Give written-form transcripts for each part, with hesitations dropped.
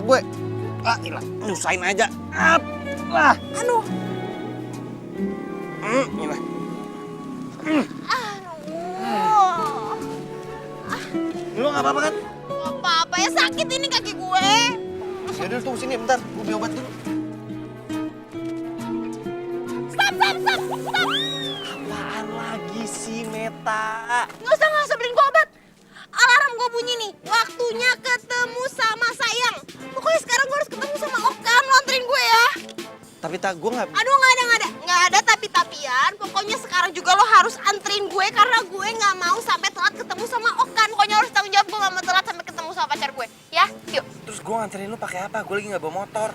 gue. Ah, ilah, nyusahin aja. Lah. Aduh. Ilah. Lu nggak apa-apa kan? Gak apa-apa ya, sakit ini kaki gue. Yaudah, tunggu sini bentar. Gue beli obat dulu. Stop. Apaan lagi sih, Meta? Nggak usah beliin gue obat. Alarm gue bunyi nih. Waktunya ketemu sama sayang. Pokoknya sekarang gue harus ketemu sama Okan. Lo anterin gue ya. Tapi tak, gue nggak... Aduh, nggak ada. Nggak ada tapi-tapian. Pokoknya sekarang juga lo harus anterin gue karena gue nggak mau sampai telat ketemu sama Okan. Pokoknya harus tanggung jawab, gue nggak mau telat sampai ketemu sama pacar gue. Ya, yuk. Terus gue nganterin lu pakai apa? Gue lagi nggak bawa motor.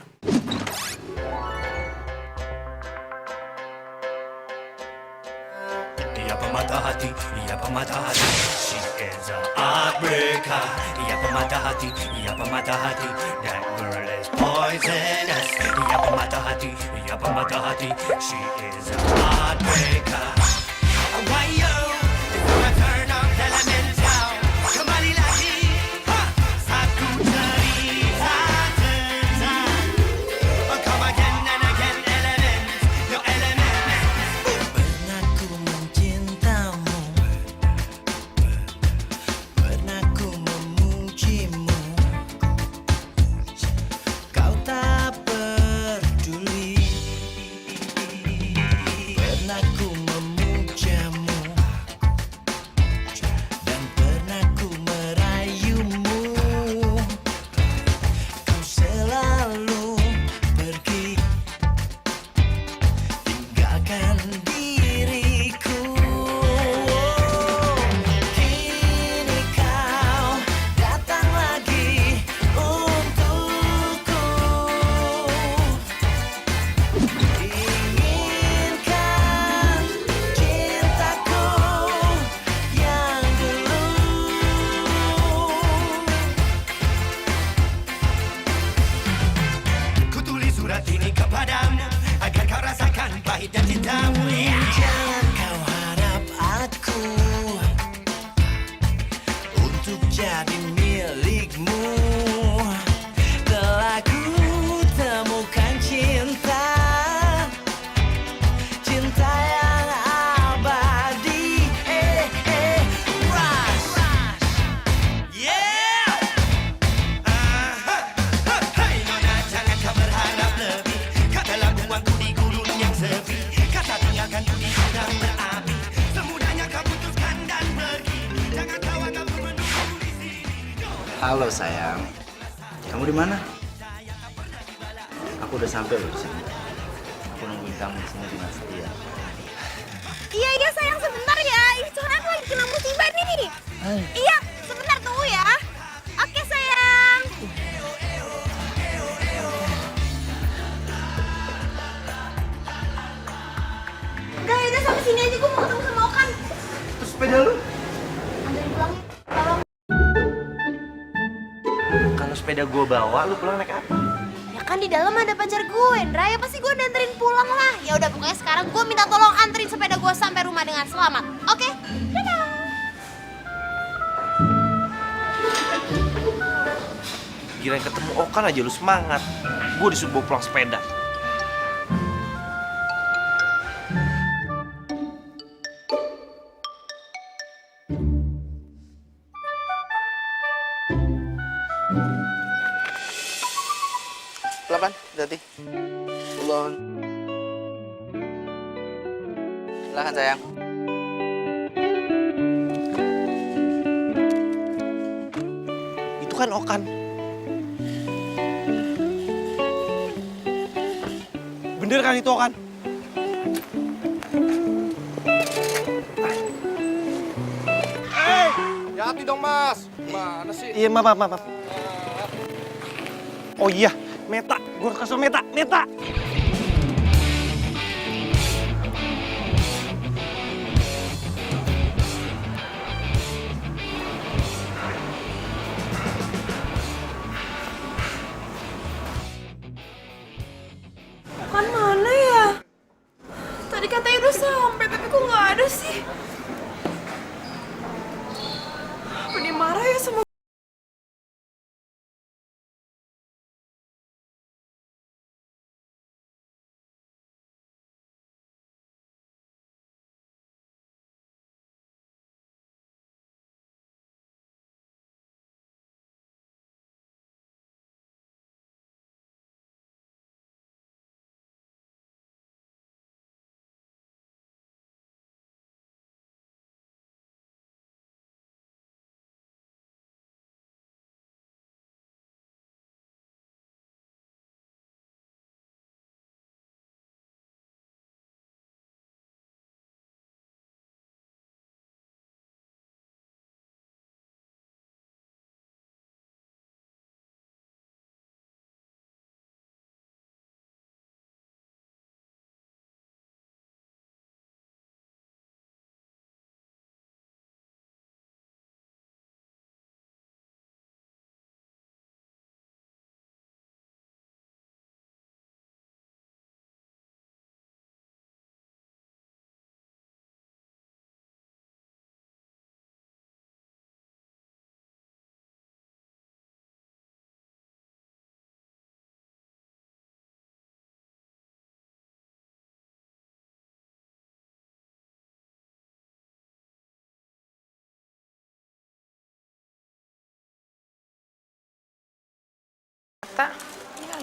Ia pemata hati, ia pemata hati. She is a heartbreaker. Ia pemata hati, ia pemata hati. That girl is poisonous. Ia pemata hati, ia pemata hati. She is a heartbreaker. Why yo? Turn off the elemental. Kembali lagi. Satu cerita tentang. Come again and again, elements. Your elements. Pernah ku mencintamu, pernah ku memujimu, kau tak peduli. Pernah ku memujamu dan pernah ku merayumu, kau selalu pergi tinggalkan diriku. Kini kau datang lagi untukku. Inginkan cintaku yang dulu. Ku tulis surat ini kepadamu agar kau rasakan pahitnya cintamu. Jangan kau harap aku untuk jadi milikmu. Telah ku temukan cinta, cinta yang abadi. Rush. Yeah. Hai nona, jangan kau berharap lebih. Kau telah buangku di gurun yang sepi. Kata tinggalkanku di gudang berapi. Semudahnya kau putuskan dan pergi. Jangan kau anggap ku menunggu di sini. Halo sayang, kamu di mana? Aku udah sampai loh di sini. Aku nungguin kamu di sini dengan setia. Iya sayang, sebentar ya. Ini soalnya aku lagi kena musibah nih. Iya, sebentar tunggu ya. Oke sayang. Udah sampai sini aja, gue mau ketemu sama Okan. Terus sepeda lu? Anterin pulang ya. Tolong. Kalau sepeda gua bawa, lu pulang naik apa? Ya kan di dalam ada pacar gue, Ndra. Ya pasti gue anterin pulang lah. Ya udah pokoknya sekarang gue minta tolong anterin sepeda gue sampai rumah dengan selamat. Oke? Dadah. Kirain ketemu Okan aja lu semangat. Gue disuruh bawa pulang sepeda. Pelan, hati-hati. Ulon. Silakan sayang. Itu kan Okan. Bener kan itu Okan? Hati dong mas, gimana sih? Iya, maaf. Oh iya, Meta. Gue harus kasih tau Meta. Okan mana ya? Tadi katanya udah sampai, tapi kok nggak ada sih? Apa dia marah ya sama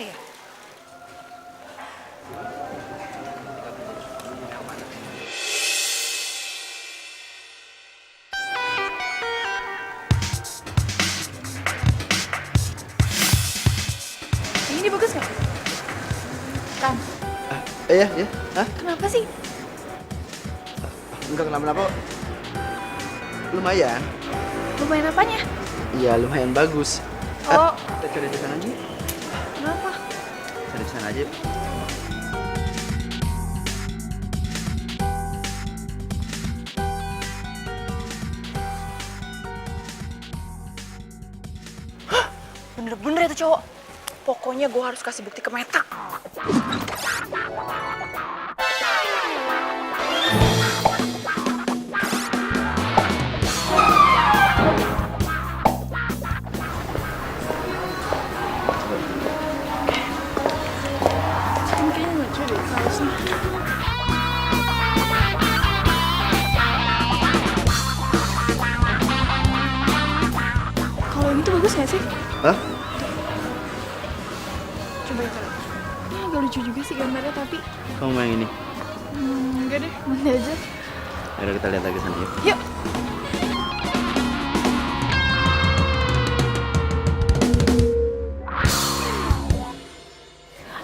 kali ya? Ini bagus nggak? Kan, Iya, iya. Hah? kenapa sih? Enggak kenapa-napa. Lumayan. Lumayan apanya? Iya, lumayan bagus. Oh, Kita cari di sana aja. Yuk. kenapa? Cari di sana aja. Yuk. Bener-bener itu cowok. Pokoknya gue harus kasih bukti ke Meta. Kayaknya lucu deh kaosnya. Kalau yang itu bagus gak sih? Hah? Coba itu. Ini agak lucu juga sih gambarnya tapi Kamu mau yang ini? enggak deh, nanti aja. Yaudah kita lihat lagi sana yuk. Yuk.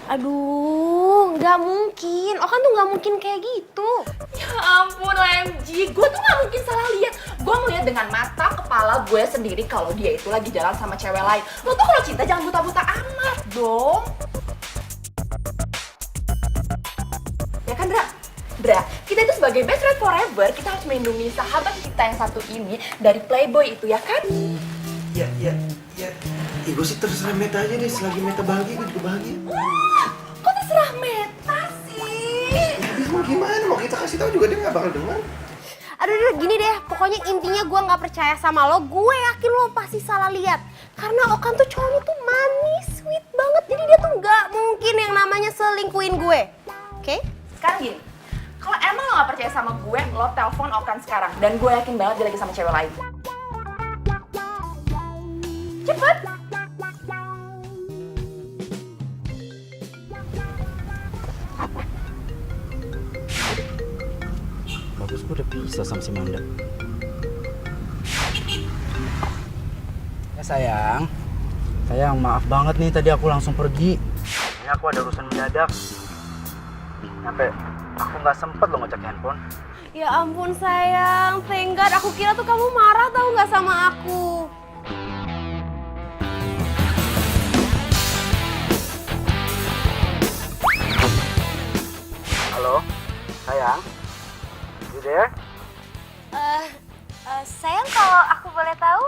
Aduh, nggak mungkin. Okan tuh nggak mungkin kayak gitu. Ya ampun OMG, gue tuh gak mungkin salah lihat. Gue ngeliat dengan mata kepala gue sendiri kalau dia itu lagi jalan sama cewek lain. Lo tuh kalau cinta jangan buta-buta amat dong. Ya kan Dra? Dra, kita itu sebagai best friend forever, kita harus melindungi sahabat kita yang satu ini dari playboy itu ya kan? Ya. Ih, gue sih terserah Meta aja deh. Selagi Meta bahagia, gue juga bahagia. Kok terserah Meta sih? Habis mau gimana? Mau kita kasih tahu juga dia nggak bakal dengar. Aduh, gini deh. Pokoknya intinya gue nggak percaya sama lo. Gue yakin lo pasti salah lihat. Karena Okan tuh cowoknya tuh manis, sweet banget. Jadi dia tuh nggak mungkin yang namanya selingkuhin gue. Oke? Sekarang gini, kalau emang lo gak percaya sama gue, lo telepon Okan sekarang. Dan gue yakin banget dia lagi sama cewek lain. Cepet! Bagus, gue udah bisa sama si Manda. Ya sayang maaf banget nih tadi aku langsung pergi. Ini aku ada urusan mendadak. Sampai aku nggak sempet lo ngecek handphone. Ya ampun sayang, thank God. Aku kira tuh kamu marah tau nggak sama aku. Halo, sayang. You there? Sayang kalau aku boleh tahu,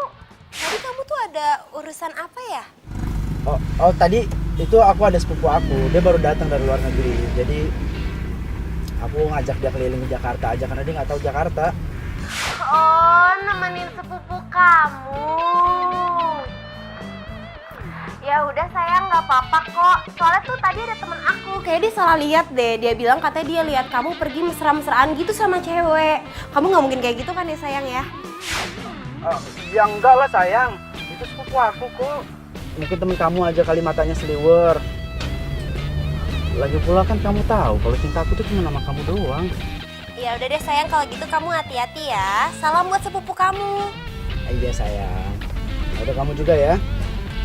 tadi kamu tuh ada urusan apa ya? Oh tadi itu aku ada sepupu aku. Dia baru datang dari luar negeri. Jadi aku ngajak dia keliling ke Jakarta aja karena dia nggak tahu Jakarta. Oh, nemenin sepupu kamu. Ya udah sayang, nggak apa-apa kok. Soalnya tuh tadi ada temen aku, kayak dia salah lihat deh. Dia bilang katanya dia lihat kamu pergi mesra-mesraan gitu sama cewek. Kamu nggak mungkin kayak gitu kan ya sayang ya? Ya enggak lah sayang. Itu sepupu aku kok. Mungkin temen kamu aja kali matanya seliwer. Lagi pula kan kamu tahu kalau cinta aku tuh cuma sama kamu doang. Ya udah deh sayang, kalau gitu kamu hati-hati ya. Salam buat sepupu kamu. Iya sayang. Udah kamu juga ya.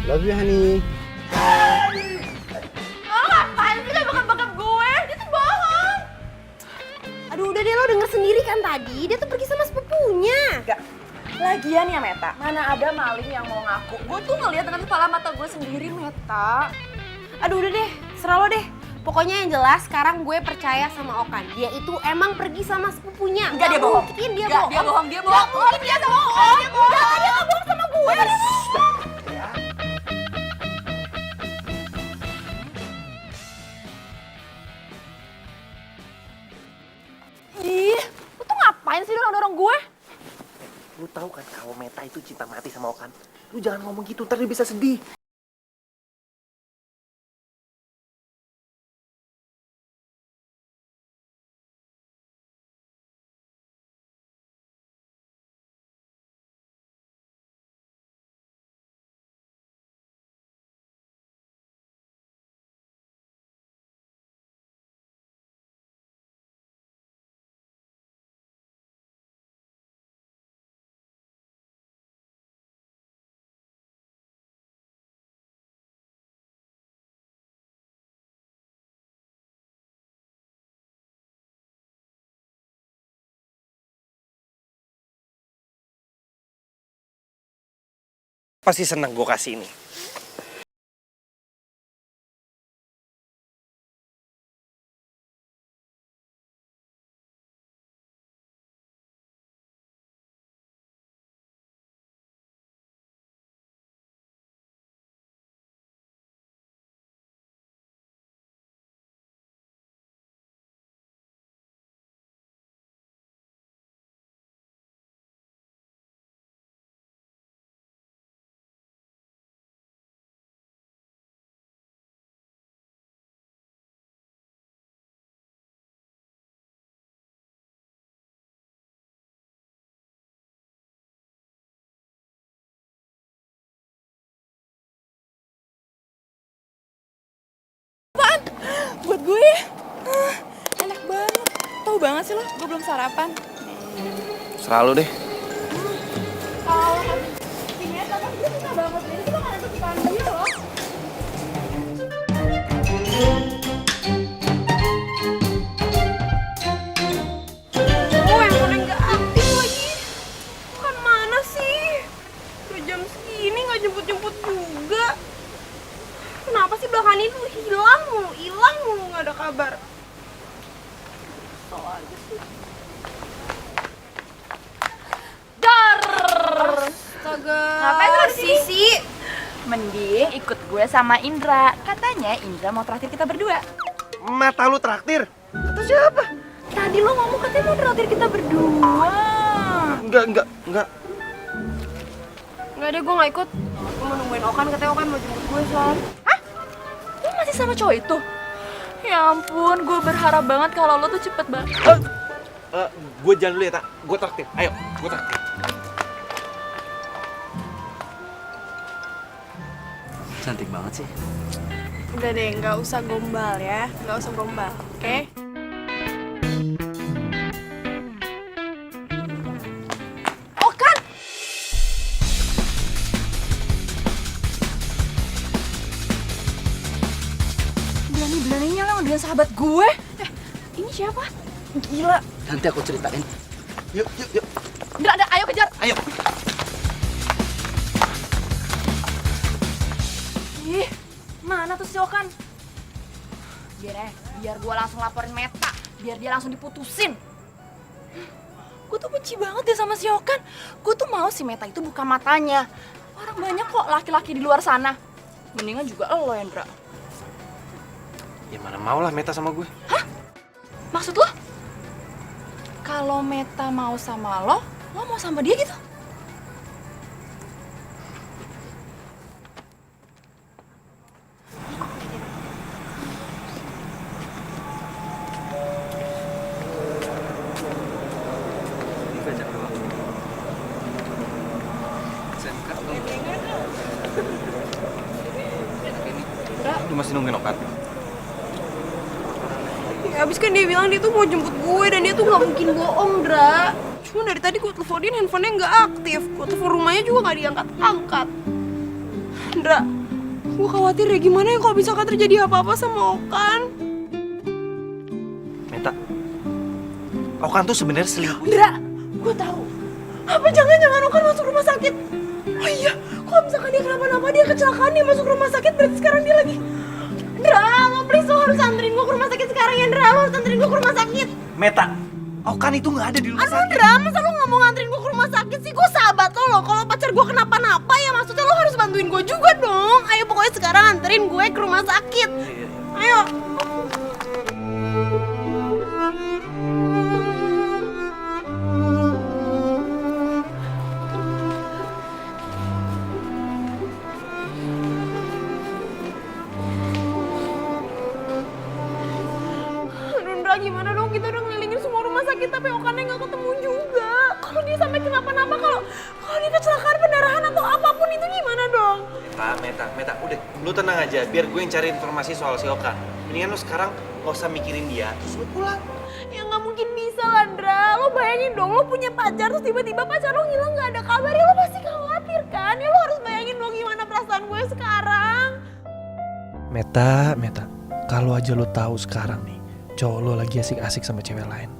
Love you honey. Oh, ngapain sih lo bakap-bakap gue? Dia tuh bohong. Aduh udah deh, lo denger sendiri kan tadi. Dia tuh pergi sama sepupunya. Enggak. Lagian ya Meta, mana ada maling yang mau ngaku. Gue tuh ngeliat dengan kepala mata gue sendiri Meta. Aduh udah deh, serah lo deh. Pokoknya yang jelas sekarang gue percaya sama Okan. Dia itu emang pergi sama sepupunya. Enggak, dia bohong. Mungkin dia Enggak, bohong. dia bohong, dia bohong. Nggak mungkin dia bohong. Enggak, dia nggak bohong sama gue. Ih, lu tuh ngapain sih dorong-dorong gue? Lu tahu kan kalau Meta itu cinta mati sama Okan. Lu jangan ngomong gitu, ntar dia bisa sedih. Pasti seneng gue kasih ini. Buat gue, enak banget. Tahu banget sih lo, gue belum sarapan. Selalu deh. Kalau si Meta kan gue suka banget. Ini tuh makanan kesukaan dia loh. Oh, yang udah nggak aktif lagi. Kan mana sih? Udah jam segini nggak jemput-jemput juga. Kenapa sih belakangan ini tuh hilang mulu nggak ada kabar. Kesel aja sih. Dar. Astaga. Ngapain lo di sini? Mending ikut gue sama Indra. Katanya Indra mau traktir kita berdua. Mata lu traktir? Kata siapa? Tadi lo ngomong katanya mau traktir kita berdua. Enggak. Nggak deh, gue nggak ikut. Gue mau nungguin Okan, katanya Okan mau jemput gue soal. Lo masih sama cowok itu? Ya ampun, gue berharap banget kalau lo tuh cepet banget. Gue jalan dulu ya, Tak. Gue traktir. Ayo, gue traktir. Cantik banget sih. Udah deh, nggak usah gombal ya. Nggak usah gombal, oke? Okan! Berani-beraninya lo dengan sahabat gue. Ini siapa? Gila. Nanti aku ceritain. Yuk. Indra, ayo kejar. Ayo. Ih, mana tuh si Okan? Biar gue langsung laporin Meta, biar dia langsung diputusin. Gue tuh benci banget deh sama si Okan. Gue tuh mau si Meta itu buka matanya. Orang banyak kok laki-laki di luar sana. Mendingan juga lo, Indra. Ya mana mau lah Meta sama gue. Maksud lo? Kalau Meta mau sama lo mau sama dia gitu? Lu masih nungguin Okan? Ya, abis kan dia bilang dia tuh mau jemput gue dan dia tuh nggak mungkin bohong, Dra. Cuma dari tadi gue teleponin handphonenya nggak aktif. Gue telepon rumahnya juga nggak diangkat-angkat. Dra, gue khawatir ya gimana ya kalau misalkan terjadi apa-apa sama Okan. Meta, Okan tuh sebenarnya selingkuh. Indra, gue tahu. Apa jangan-jangan Okan masuk rumah sakit? Oh iya, kalau misalkan dia kenapa-napa, dia kecelakaan, dia masuk rumah sakit, berarti sekarang dia lagi... Indra, lo please, lo harus anterin gue ke rumah sakit sekarang ya, Indra. Lo harus anterin gue ke rumah sakit. Meta, Okan itu nggak ada di rumah Aduh, sakit. Indra, masa lo nggak mau nganterin gue ke rumah sakit sih? Gue sahabat lo. Kalau pacar gue kenapa-napa ya maksudnya lo harus bantuin gue juga dong. Ayo pokoknya sekarang anterin gue ke rumah sakit. Ayo. Gimana dong, kita udah ngelilingin semua rumah sakit tapi Okannya nggak ketemu juga. Kalau dia sampai kenapa-napa, kalau dia kecelakaan pendarahan atau apapun itu gimana dong? Meta, udah, lu tenang aja, biar gue yang cari informasi soal si Okan. Mendingan lu sekarang nggak usah mikirin dia, terus lu pulang. Ya nggak mungkin bisa lah, Ndra. Lo bayangin dong, lo punya pacar terus tiba-tiba pacar lo ngilang nggak ada kabar, ya lo pasti khawatir kan? Ya lo harus bayangin dong gimana perasaan gue sekarang. Meta, kalau aja lo tahu sekarang nih, cowok lo lagi asik-asik sama cewek lain.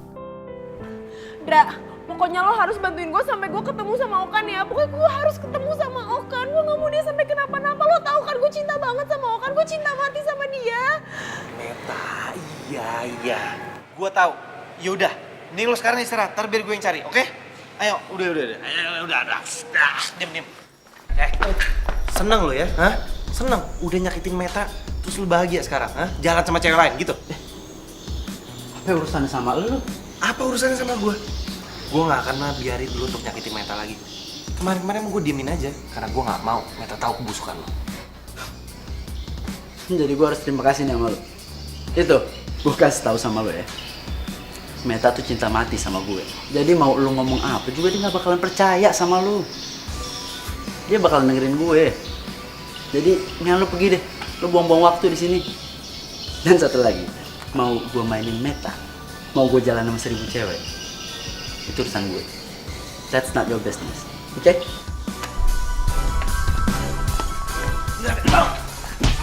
Ndra, Pokoknya lo harus bantuin gue sampai gue ketemu sama Okan ya. Pokoknya gue harus ketemu sama Okan. Gue gak mau dia sampai kenapa-napa. Lo tahu kan gue cinta banget sama Okan. Gue cinta mati sama dia. Meta, iya. Gua tahu. Yaudah, ini lo sekarang istirahat, ntar biar gue yang cari, oke? Ayo, udah. Ayo, udah. Diam. Seneng lo ya, hah? Seneng, udah nyakitin Meta, terus lo bahagia sekarang, hah? Jalan sama cewek lain, gitu? Apa urusannya sama lu? Apa urusannya sama gue? Gue gak akan biarin lo untuk nyakitin Meta lagi. Kemarin-kemarin gue diemin aja, karena gue gak mau Meta tahu kebusukan lo. Jadi gue harus terima kasih nih sama lu. Itu, gue kasih tahu sama lu ya. Meta tuh cinta mati sama gue. Jadi mau lu ngomong apa juga dia gak bakalan percaya sama lu. Dia bakalan dengerin gue. Jadi, mendingan lu pergi deh. Lu buang-buang waktu di sini. Dan satu lagi, mau gue mainin Meta, mau gue jalan sama 1000 cewek, itu urusan gue. That's not your business, oke?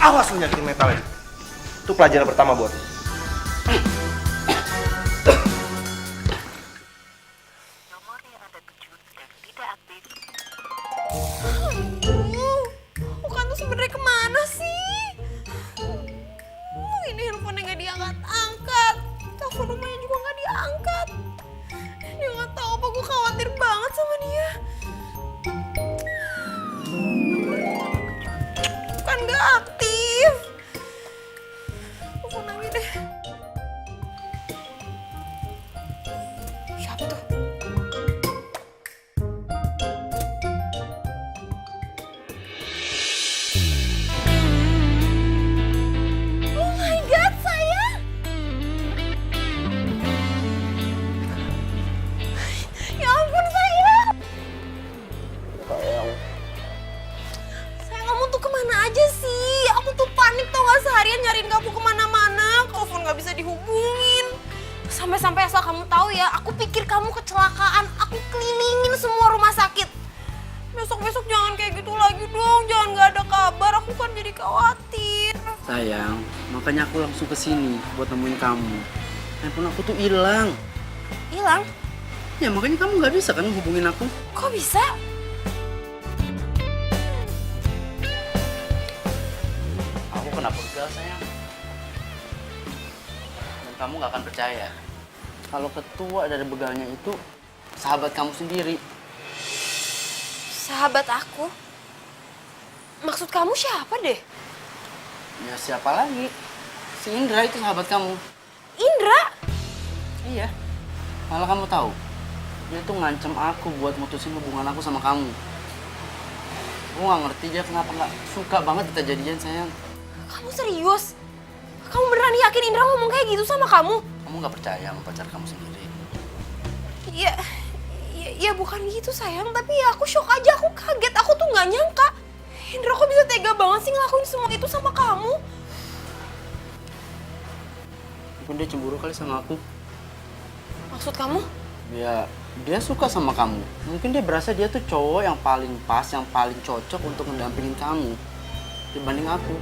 Awas lu nyakitin Meta lagi. Itu pelajaran pertama buat lo. Okan tuh sebenarnya kemana sih? Ini handphonenya gak diangkat-angkat. Telepon rumahnya juga gak diangkat. Dia gak tahu apa, gue khawatir banget sama dia. Bukan gak aktif. Telepon lagi deh. Siapa tuh? Oh my god, sayang. Ya ampun, sayang. Sayang, kamu tuh kemana aja sih? Aku tuh panik tau gak, seharian nyariin kamu kemana-mana. Telepon gak bisa dihubungin. Sampai-sampai asal kamu tahu ya, aku pikir kamu kecelakaan. Aku kelilingin semua rumah sakit. Besok-besok jangan kayak gitu lagi dong. Jangan gak ada kabar, aku kan jadi khawatir. Sayang, makanya aku langsung ke sini buat nemuin kamu. Handphone aku tuh hilang. Hilang? Ya makanya kamu nggak bisa kan hubungin aku. Kok bisa? Aku kena begal sayang. Dan kamu nggak akan percaya. Kalau ketua dari begalnya itu sahabat kamu sendiri. Sahabat aku? Maksud kamu siapa deh? Ya siapa lagi? Si Indra itu sahabat kamu. Indra? Iya. Malah kamu tahu, dia tuh ngancem aku buat mutusin hubungan aku sama kamu. Aku nggak ngerti dia kenapa nggak suka banget kita jadian sayang. Kamu serius? Kamu beneran yakin Indra ngomong kayak gitu sama kamu? Kamu nggak percaya sama pacar kamu sendiri? Ya bukan gitu sayang, tapi ya aku shock aja, aku kaget, aku tuh nggak nyangka. Indra kok bisa tega banget sih ngelakuin semua itu sama kamu? Mungkin dia cemburu kali sama aku. Maksud kamu? Ya, dia suka sama kamu. Mungkin dia berasa dia tuh cowok yang paling pas, yang paling cocok untuk mendampingin kamu dibanding aku.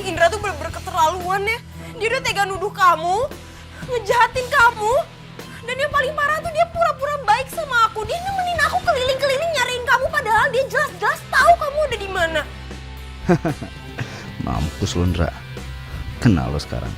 Indra tuh bener-bener keterlaluan ya. Dia udah tega nuduh kamu, ngejahatin kamu. Dan yang paling parah tuh dia pura-pura baik sama aku. Dia nemenin aku keliling-keliling nyariin kamu padahal dia jelas-jelas tahu kamu ada di mana. Mampus lu, Ndra. Kenal lo sekarang.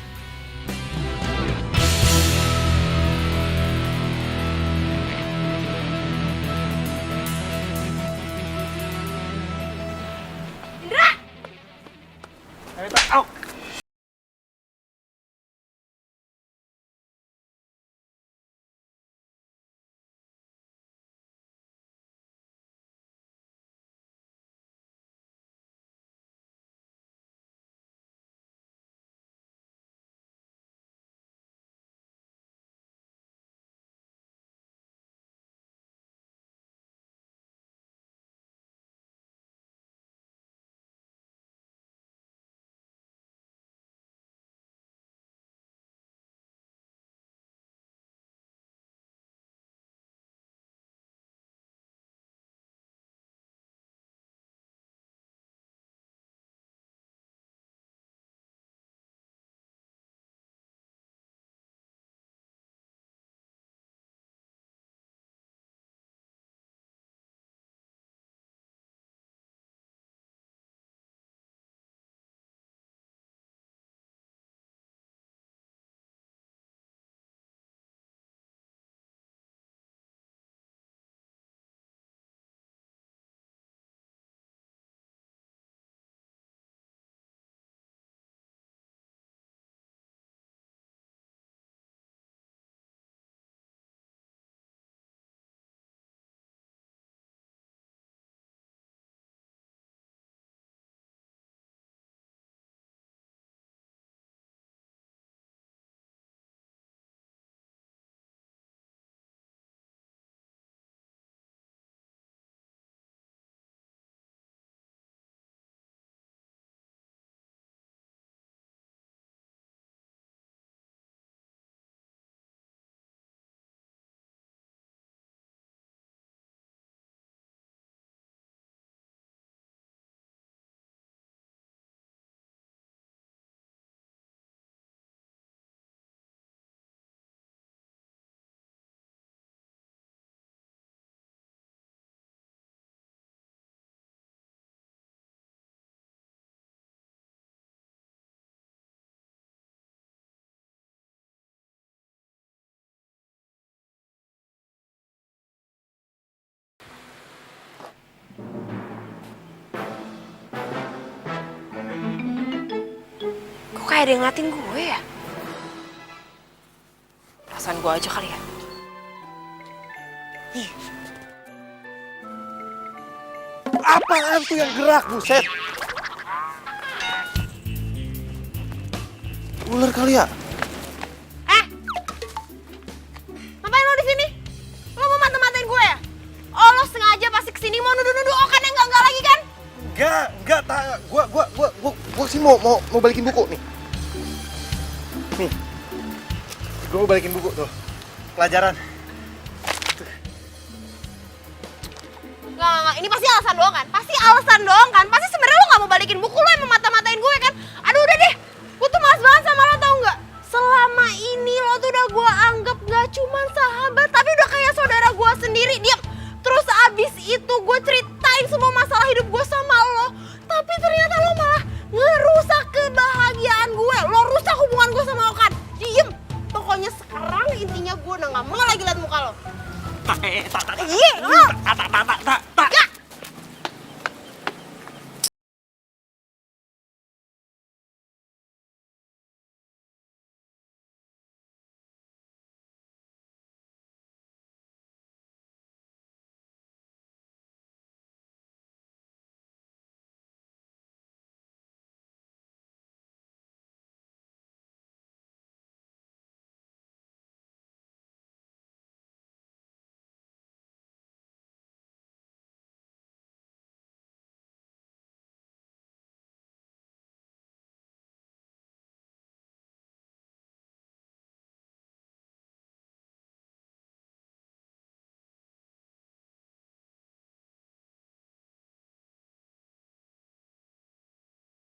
kayak ada yang ngeliatin gue ya? Perasaan gue aja kali ya? Apaan tuh yang gerak, buset? Ular kali ya? Ngapain lo di sini? Lo mau mata-matain gue ya? Oh, lo sengaja pasti kesini mau nuduh-nuduh Okan yang enggak lagi kan? Enggak, gua sih mau balikin buku nih. Nih. Gua mau balikin buku tuh. Pelajaran. Enggak. Ini pasti alasan doang kan? Pasti alasan doang kan? Pasti sebenarnya lo nggak mau balikin buku, lo yang mata-matain gue kan? Aduh udah deh, gue tuh malas banget sama lo tau nggak? Selama ini lo tuh udah gue anggap gak cuman sahabat, tapi udah kayak saudara gue sendiri. Diam. Terus abis itu gue ceritain semua masalah hidup gue sama lo, tapi ternyata lo malah ngerusak kebahagiaan gue. Lo rusak hubungan gue sama Okan. Diem. Pokoknya sekarang intinya gue udah gak mau lagi liat muka lo. Iya, lo. Gak.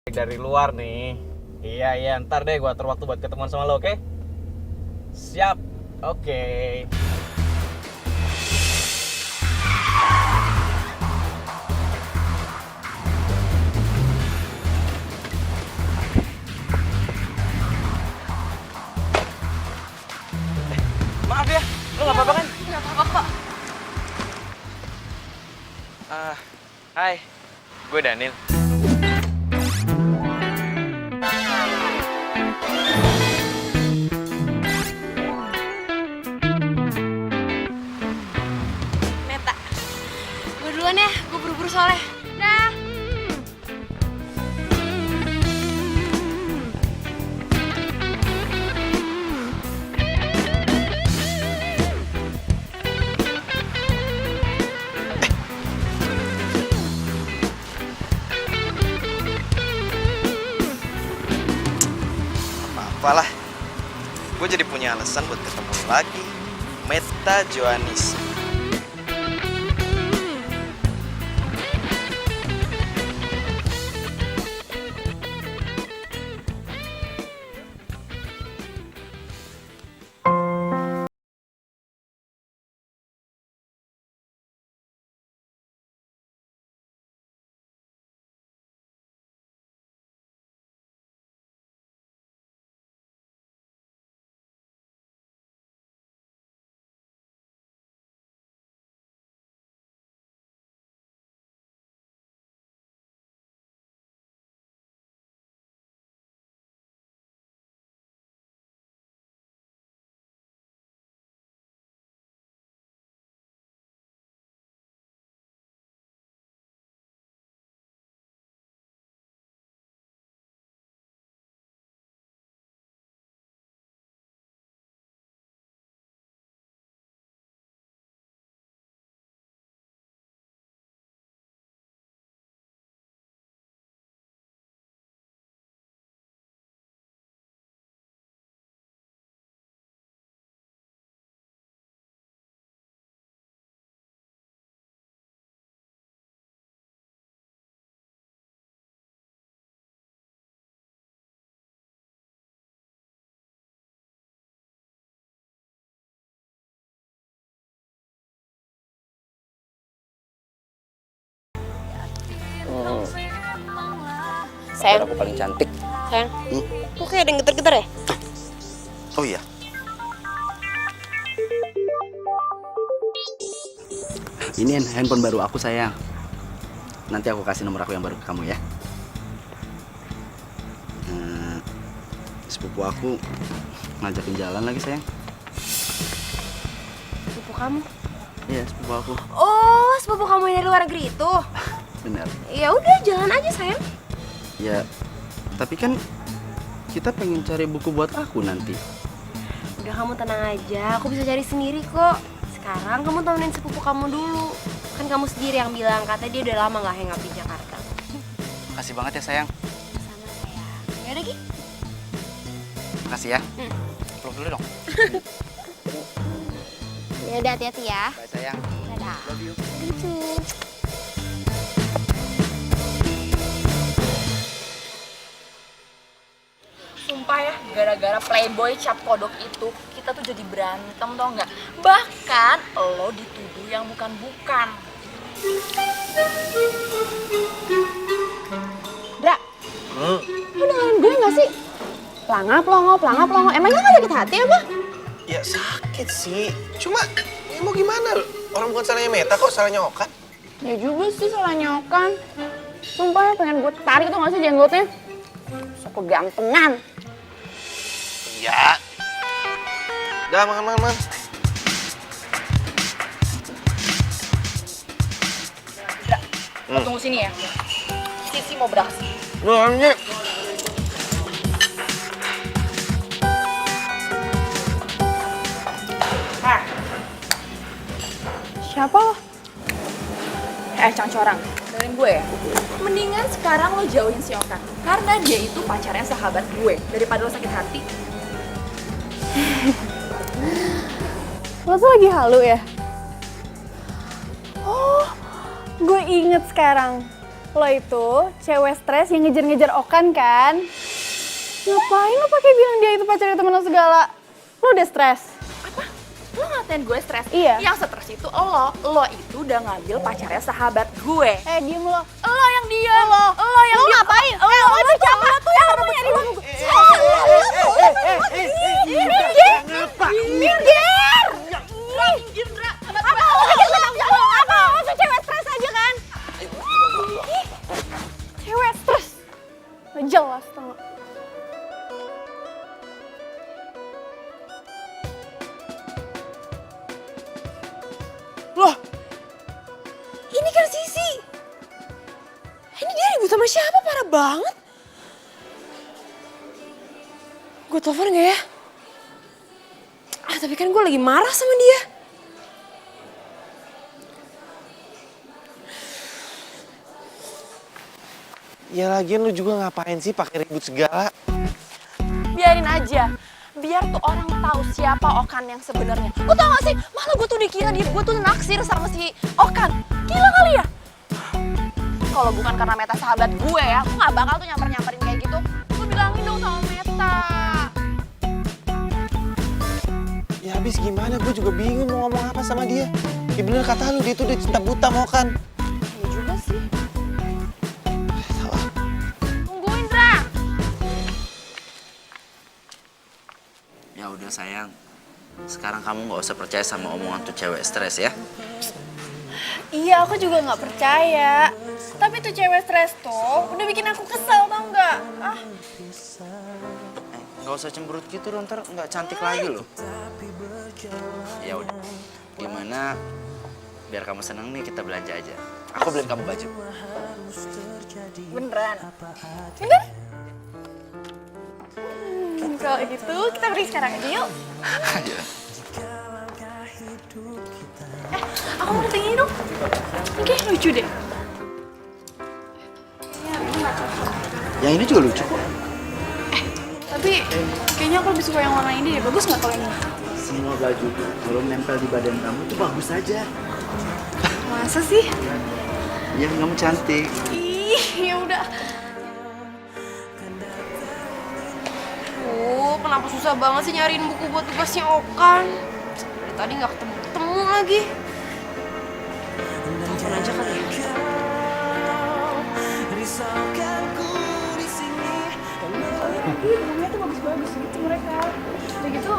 Dari luar nih. Iya, ntar deh gua atur waktu buat ketemuan sama lo, oke? Siap. Oke. Maaf ya, lo nggak apa-apa kan? Gak apa-apa kok. Hai, gue Daniel. Meta. Gue duluan ya, gue buru-buru soalnya. Dah. Apalah, gue jadi punya alasan buat ketemu lagi. Meta Joanis. Sayang, Aku paling cantik. sayang. Kok kayak ada yang getar-getar ya? Oh iya, Ini handphone baru aku sayang. Nanti aku kasih nomor aku yang baru ke kamu ya. sepupu aku ngajakin jalan lagi sayang. Sepupu kamu? Iya, sepupu aku. Oh, sepupu kamu yang dari luar negeri itu? Benar. Ya udah, jalan aja sayang. Ya, tapi kan kita pengen cari buku buat aku nanti. Udah kamu tenang aja, aku bisa cari sendiri kok. Sekarang kamu temenin sepupu kamu dulu. Kan kamu sendiri yang bilang katanya dia udah lama gak hangout di Jakarta. Makasih banget ya sayang. Sama sayang. Yaudah Ki. Makasih ya. Peluk dulu dong. Yaudah, hati-hati ya. Bye sayang. Dadah. Love you. Gitu. Sumpah ya, gara-gara playboy cap kodok itu, kita tuh jadi berantem tau nggak? Bahkan lo dituduh yang bukan-bukan. Dra, lu dengerin gue gak sih? Pelangap, pelongo. Emangnya gak sakit hati apa? Ya sakit sih. Cuma ya mau gimana? Orang bukan salahnya Meta kok, salahnya Okan. Ya juga sih salahnya Okan. Sumpah ya pengen gue tarik tuh gak sih jenggotnya? So kegantengan. Iya. Udah makan. Lo tunggu sini ya. Sisi mau beraksi. Nanya. Siapa lo? Cangcorang, dengerin gue ya. Mendingan sekarang lo jauhin si Okan. Karena dia itu pacarnya sahabat gue. Daripada lo sakit hati. Lo tuh lagi halu ya? Oh, gue inget sekarang. Lo itu cewek stres yang ngejar-ngejar Okan kan? Ngapain lo pakai bilang dia itu pacarnya temen lo segala? Lo udah stres? Lo ngatain gue stres? Iya. Yang stres itu lo. Lo itu udah ngambil pacarnya sahabat gue. Diem lo. Lo yang diam. Lo yang Lo diam. ngapain? Lo itu siapa? Lo tuh yang rebut gue. Minggir! Minggir, Dra. Apa? Lo tuh cewek stres aja kan? Cewek stres? Gak jelas tau gak? Loh, ini kan Sisi. Ini dia ribut sama siapa? Parah banget. Gue telepon gak ya? Tapi kan gue lagi marah sama dia. Ya lagian lu juga ngapain sih pakai ribut segala? Biarin aja. Biar tuh orang tahu siapa Okan yang sebenarnya. Lo tau gak sih? Malah gue tuh dikira gue tuh naksir sama si Okan. Gila kali ya? Kalau bukan karena Meta sahabat gue ya, gue gak bakal tuh nyamperin kayak gitu. Lo bilangin dong sama Meta. Ya habis gimana? Gue juga bingung mau ngomong apa sama dia. Ya bener kata lu, dia tuh udah cinta buta mau kan. Ya juga sih. Tungguin, Dra. Ya udah sayang. Sekarang kamu nggak usah percaya sama omongan tuh cewek stres ya. Iya, aku juga nggak percaya. Tapi tuh cewek stres tuh udah bikin aku kesel tau nggak? Nggak usah cemberut gitu dong, ntar nggak cantik lagi loh. Ya udah, gimana? Biar kamu seneng nih kita belanja aja. Aku beliin kamu baju. Beneran. Bener? Kalau gitu kita pergi sekarang aja yuk. Ayo. Aku mau tinggi dong. Ini kayak lucu deh. Yang ini juga lucu kok. Tapi kayaknya aku lebih suka yang warna ini deh. Bagus nggak kalau ini? Semua baju tuh kalau nempel di badan kamu tuh bagus aja. Masa sih? Ya kamu cantik. Ih, ya udah. Kenapa susah banget sih nyariin buku buat tugasnya Okan? Dari tadi nggak ketemu lagi. Telepon aja kali ya. Rumahnya tuh bagus-bagus gitu mereka. Udah gitu.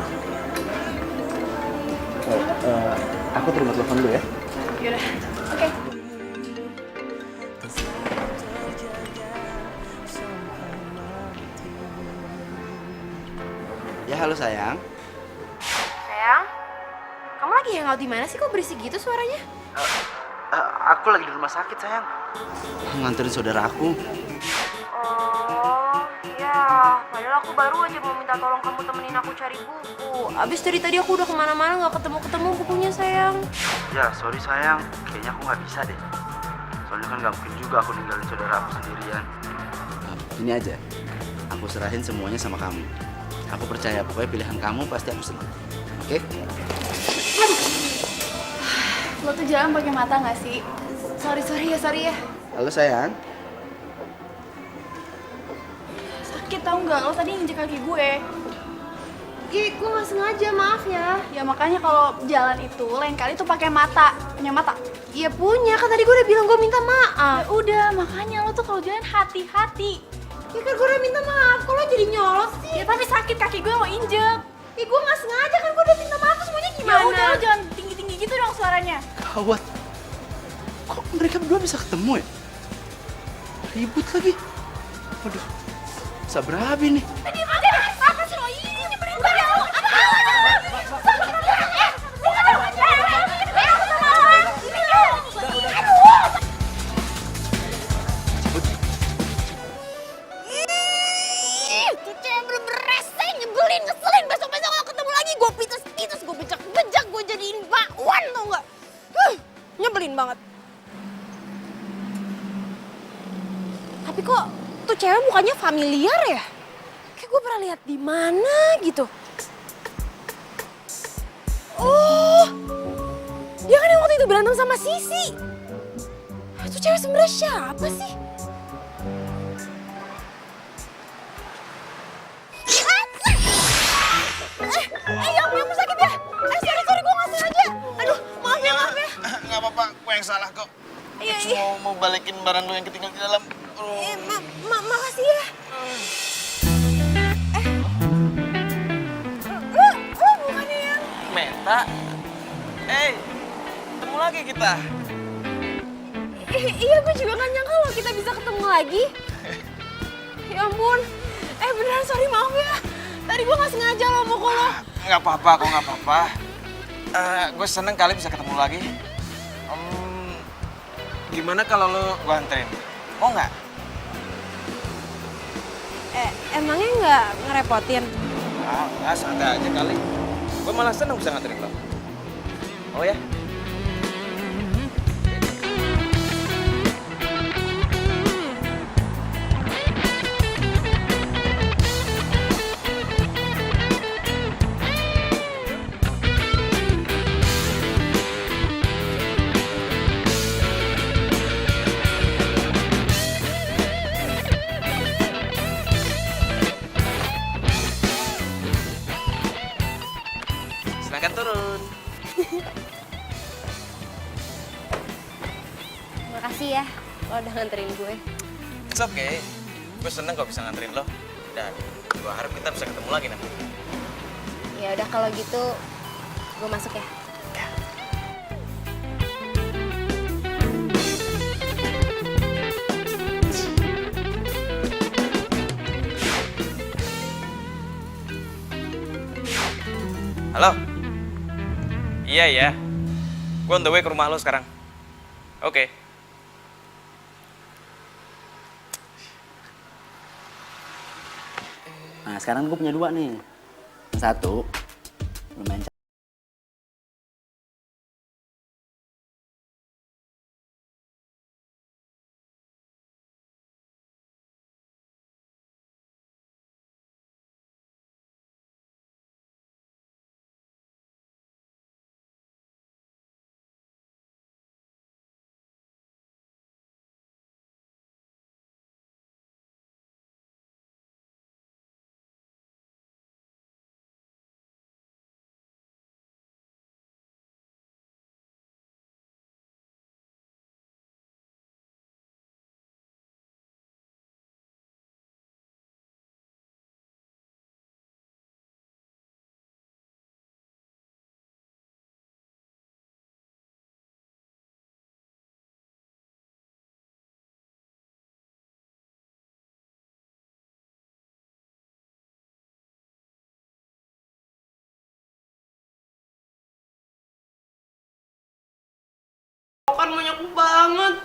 Aku terima telepon dulu ya. Yaudah, oke. halo sayang. Sayang, kamu lagi hangout di mana sih? Kok berisik gitu suaranya? Aku lagi di rumah sakit sayang. Nganterin saudara aku. Oh, iya. Padahal aku baru aja mau minta tolong kamu temenin aku cari buku. Abis dari tadi aku udah kemana-mana nggak ketemu-ketemu bukunya, sayang. Ya sorry sayang, kayaknya aku nggak bisa deh. Soalnya kan nggak mungkin juga aku ninggalin saudara aku sendirian. Ini aja, aku serahin semuanya sama kamu. Aku percaya pokoknya pilihan kamu pasti aku senang. Oke? Lo tuh jalan pakai mata nggak sih? Sorry ya. Halo sayang. Sakit tau nggak? Lo tadi nginjek kaki gue. Gue nggak sengaja, maaf ya. Ya makanya kalau jalan itu lain kali tuh pakai mata. Punya mata. Iya punya, kan tadi gue udah bilang gue minta maaf. Ya udah, makanya lo tuh kalau jalan hati-hati. Ya kan gue udah minta maaf, kok lo jadi nyolot sih? Ya tapi sakit kaki gue lo injek. Ya gue nggak sengaja kan, gue udah minta maaf, terus maunya Ya gimana? udah, lo jangan tinggi-tinggi gitu dong suaranya. Gawat. Kok mereka berdua bisa ketemu ya? Ribut lagi. Waduh, bisa berabi nih. Diam aja deh, apa sih lo? Ini berubah ya lo? Itu cewek bener-bener rese, nyebelin, ngeselin. Besok-besok kalau ketemu lagi, gue pites-pites, gue bejak-bejak, gue jadiin bakwan, tau gak? Nyebelin banget. Tapi kok tuh cewek mukanya familiar ya? Kayak gue pernah lihat di mana gitu. Oh, dia kan yang waktu itu berantem sama Sisi. Itu cewek sebenarnya siapa sih? Yang sakit ya? Sorry, gue nggak sengaja. Aduh, maaf ya. Nggak apa-apa, gue yang salah kok. Iya. Mau balikin barang lu yang ketinggalan di dalam. Makasih ya. Lu bukannya yang... Meta. Ketemu lagi kita. Iya, gue juga gak nyangka loh kita bisa ketemu lagi. Ya ampun. Beneran sorry, maaf ya. Tadi gue gak sengaja loh mukul lo. Nggak apa-apa kok, nggak apa-apa. Gue seneng kali bisa ketemu lagi. Gimana kalau lo gue anterin? Mau nggak? Emangnya nggak ngerepotin? Nggak, santai aja kali. Gue malah seneng bisa nganterin lo. Oh ya? Silahkan turun. Makasih ya, lo udah nganterin gue. It's okay. Gue seneng kok bisa nganterin lo. Dan gue harap kita bisa ketemu lagi nanti. Ya udah kalau gitu, gue masuk ya. Halo? Iya ya. Gue on the way ke rumah lo sekarang. Oke. Nah sekarang gue punya dua nih. Yang satu, lumayan Okan banyak banget.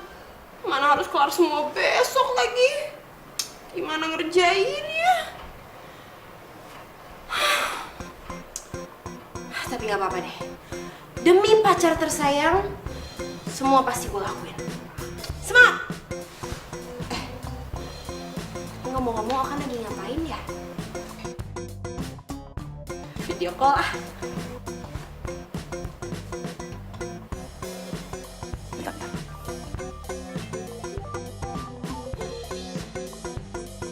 Mana harus kelar semua besok lagi. Gimana ngerjainnya? Tapi gak apa-apa deh. Demi pacar tersayang, semua pasti gue lakuin. Semangat! Ngomong-ngomong, Okan lagi ngapain ya? Video call ah.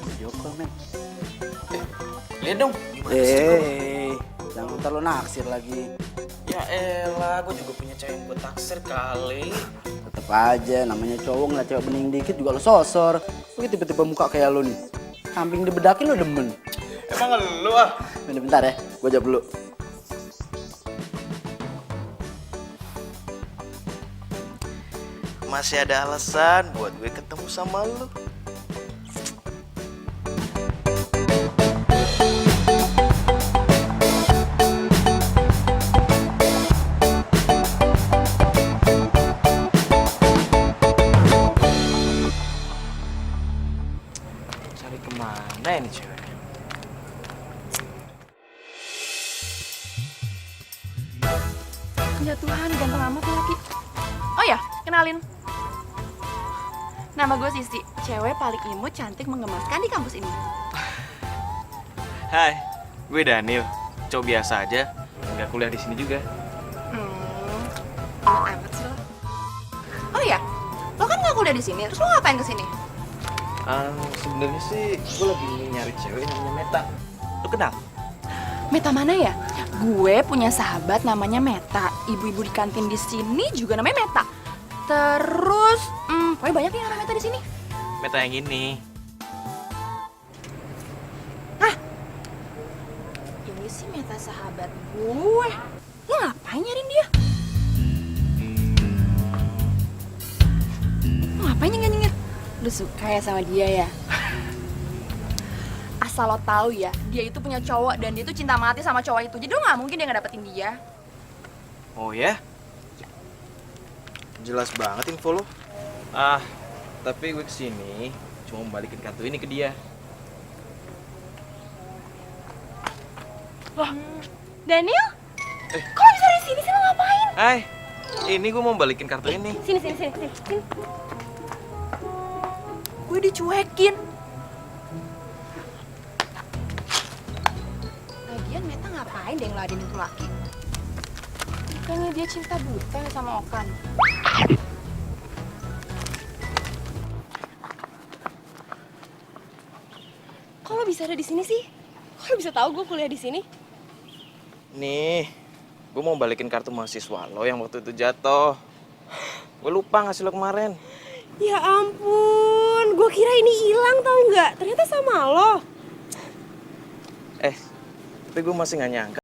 Video call, men. Lihat dong, gimana sih? Jangan terlalu naksir lagi. Ya elah, gue juga punya cewek yang gue taksir kali. Tetep aja, namanya cowok ngeliat cewek bening dikit juga lo sosor. Lu tiba-tiba muka kayak lo nih. Samping dibedakin lo demen. Emang lu ah? Bentar ya, gue jawab dulu. Masih ada alasan buat gue ketemu sama lu. Cari kemana ini cewek? Ya Tuhan, ganteng amat tuh laki. Oh ya, kenalin. Nama gue Sisi, cewek paling imut, cantik, menggemaskan di kampus ini. Hai, gue Daniel. Cowok biasa aja, nggak kuliah di sini juga. Imut amat sih lo. Oh ya, lo kan nggak kuliah di sini, terus lo ngapain kesini? Sebenarnya sih gue lagi nyari cewek namanya Meta. Lu kenal? Meta mana ya? Gue punya sahabat namanya Meta. Ibu-ibu di kantin di sini juga namanya Meta. Terus, pokoknya banyak nih namanya Meta di sini. Meta yang ini. Ini sih Meta sahabat gue. Lo ngapain nyariin dia? Lo ngapain nyengir-nyengir? Lo suka ya sama dia ya? Asal lo tahu ya, dia itu punya cowok dan dia tuh cinta mati sama cowok itu. Jadi lo nggak mungkin dia ngedapetin dia. Oh ya? Jelas banget info lo. Tapi gue kesini cuma mau balikin kartu ini ke dia. Wah, Daniel? Kok lo bisa di sini sih? Lo ngapain? Hai, ini gue mau balikin kartu ini. Sini. Gue dicuekin. Lagian Meta ngapain deh ngeladenin tuh laki? Kayaknya dia cinta buta ya sama Okan. Kok lo bisa ada di sini sih? Kok lo bisa tahu gue kuliah di sini? Nih, gue mau balikin kartu mahasiswa lo yang waktu itu jatuh. Gue lupa ngasih lo kemarin. Ya ampun, gue kira ini hilang tau nggak? Ternyata sama lo. Tapi gue masih nggak nyangka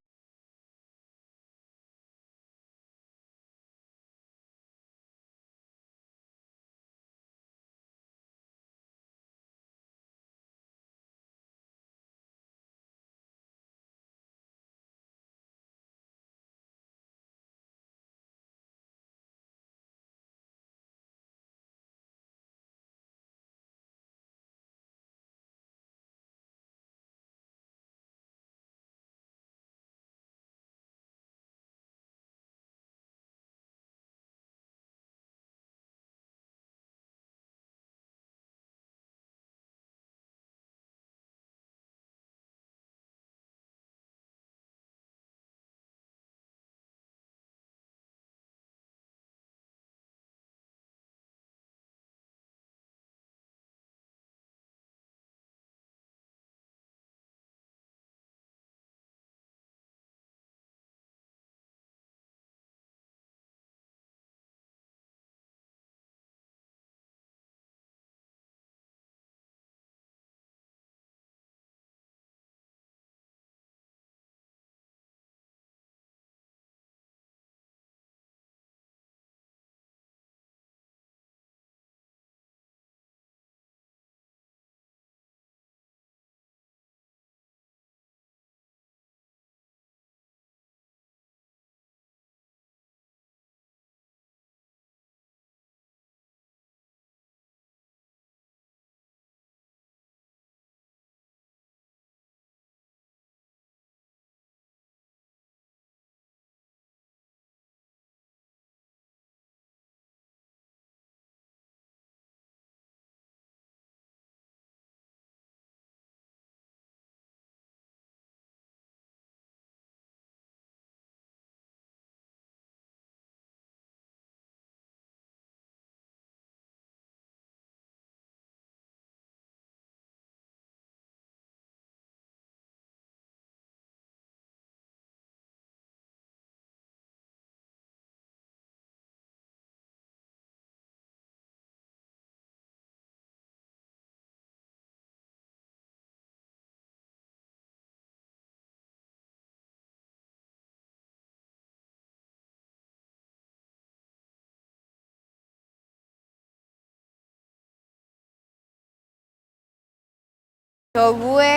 cowok gue.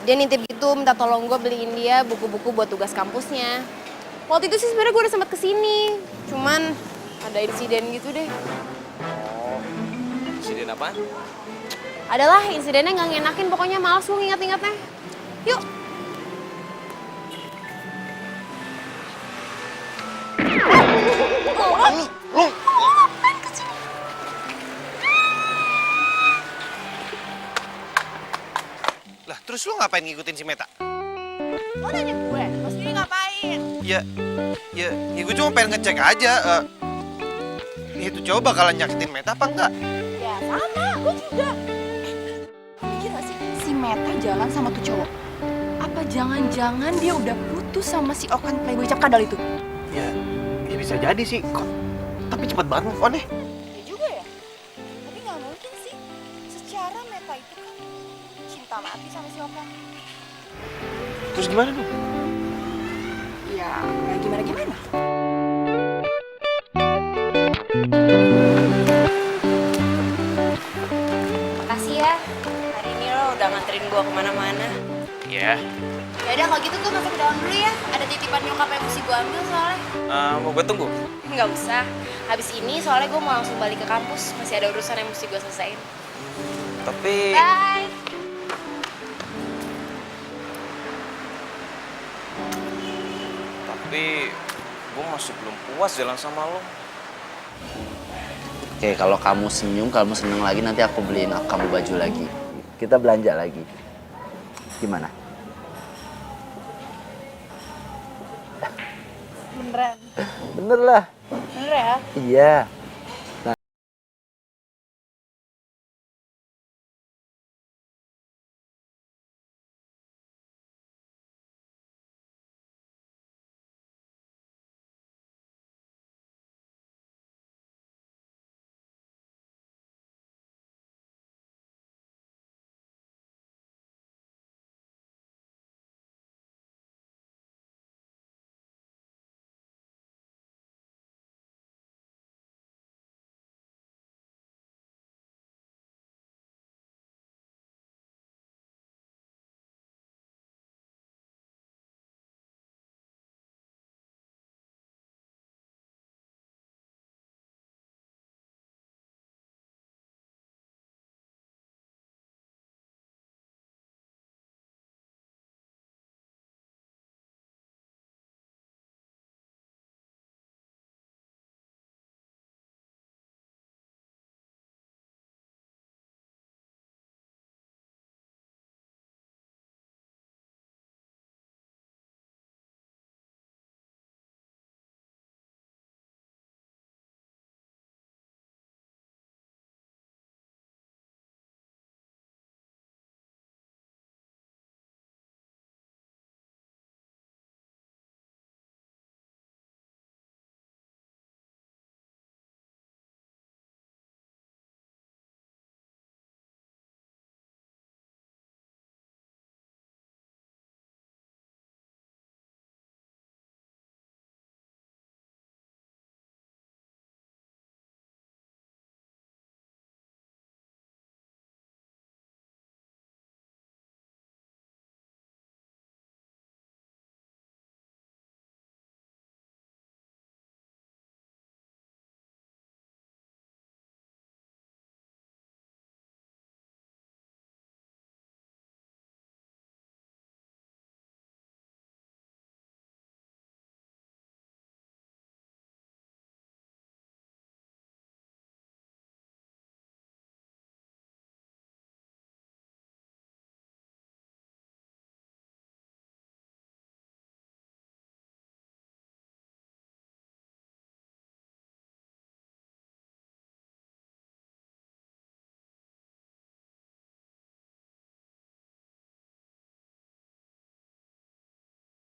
Dia nitip gitu, minta tolong gue beliin dia buku-buku buat tugas kampusnya. Waktu itu sih sebenarnya gue udah sempat kesini, cuman ada insiden gitu deh. Insiden apaan? Adalah insidennya nggak ngenakin, pokoknya males gue nginget-ingetnya. Yuk. Lah, terus lu ngapain ngikutin si Meta? Lo nanya gue, lo sendiri ngapain? Ya gue cuma pengen ngecek aja. Itu cowok bakalan nyakitin Meta apa enggak? Ya sama, gue juga. Mikir gak sih, si Meta jalan sama tuh cowok? Apa jangan-jangan dia udah putus sama si Okan playboy cap kadal itu? Ya bisa jadi sih. Kok tapi cepet banget move on-nya. Ya juga ya. Tapi nggak mungkin sih. Secara Meta itu kan cinta mati sama si Okan. Terus gimana dong? Ya gimana-gimana. Makasih ya, hari ini lo udah nganterin gue kemana-mana. Ya. Yaudah kalau gitu gue masuk ke dalam dulu ya, ada titipan nyokap yang mesti gue ambil soalnya. Mau gue tunggu? Nggak usah, habis ini soalnya gue mau langsung balik ke kampus, masih ada urusan yang mesti gue selesaiin. Tapi... Bye! Tapi gue masih belum puas jalan sama lo. Oke, kalau kamu senyum, kamu seneng lagi, nanti aku beliin kamu baju lagi. Kita belanja lagi. Gimana? Beneran? Bener lah. Bener ya? Iya.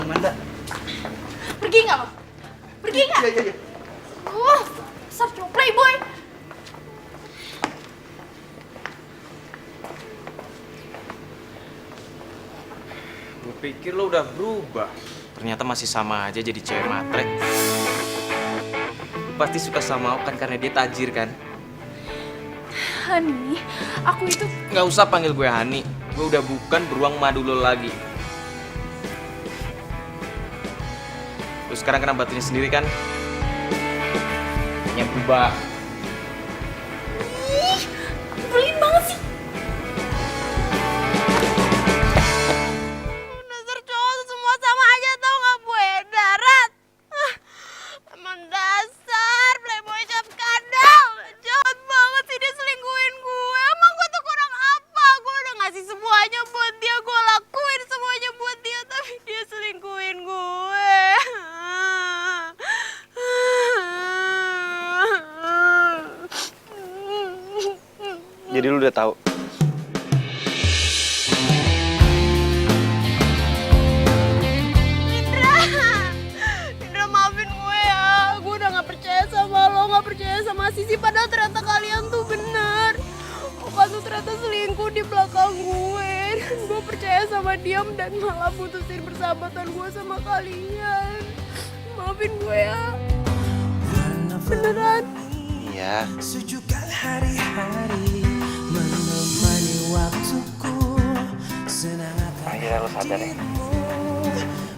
Amanda. Pergi nggak lo? Pergi nggak? Iya. Wah, besar cowok playboy. Gue pikir lo udah berubah. Ternyata masih sama aja jadi cewek matre. Lu pasti suka sama Okan karena dia tajir kan? Hani, aku itu... Nggak usah panggil gue Hani. Gue udah bukan beruang madu lo lagi. Lu sekarang kena batunya sendiri kan? Hanya berubah. Ih, belin banget sih. Dasar cowok semua sama aja tau gak gue, darat. Emang dasar playboy cap kadal. Jahat banget sih dia selingkuhin gue. Emang gue tuh kurang apa? Gue udah ngasih semuanya buat dia, gue lakuin semuanya buat dia, tapi dia selingkuhin gue. Jadi lu udah tahu. Indra maafin gue ya. Gue udah gak percaya sama lo, gak percaya sama Sisi. Padahal ternyata kalian tuh bener. Okan tuh ternyata selingkuh di belakang gue. Dan gue percaya sama diam dan malah putusin persahabatan gue sama kalian. Maafin gue ya. Beneran. Iya. Sejukkan hari-hari menemani waktuku, senang Akhirnya lo sadar ya.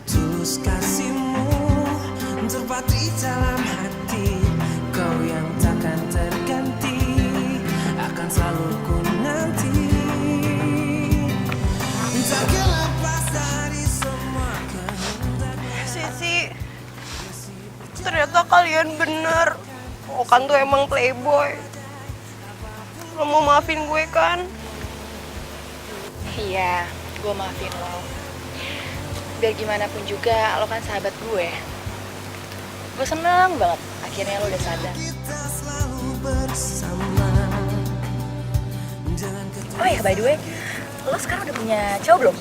tulus kasihmu terpatri dalam hati, kau yang takkan terganti, akan selalu ku nanti, tak lepas dari semua kehendak. Sisi, ternyata kalian bener. Okan tuh emang playboy. Lo mau maafin gue kan? Iya, gue maafin lo. Biar gimana pun juga, lo kan sahabat gue. Gue seneng banget, akhirnya lo udah sadar. Oh ya, by the way, lo sekarang udah punya cowok belum?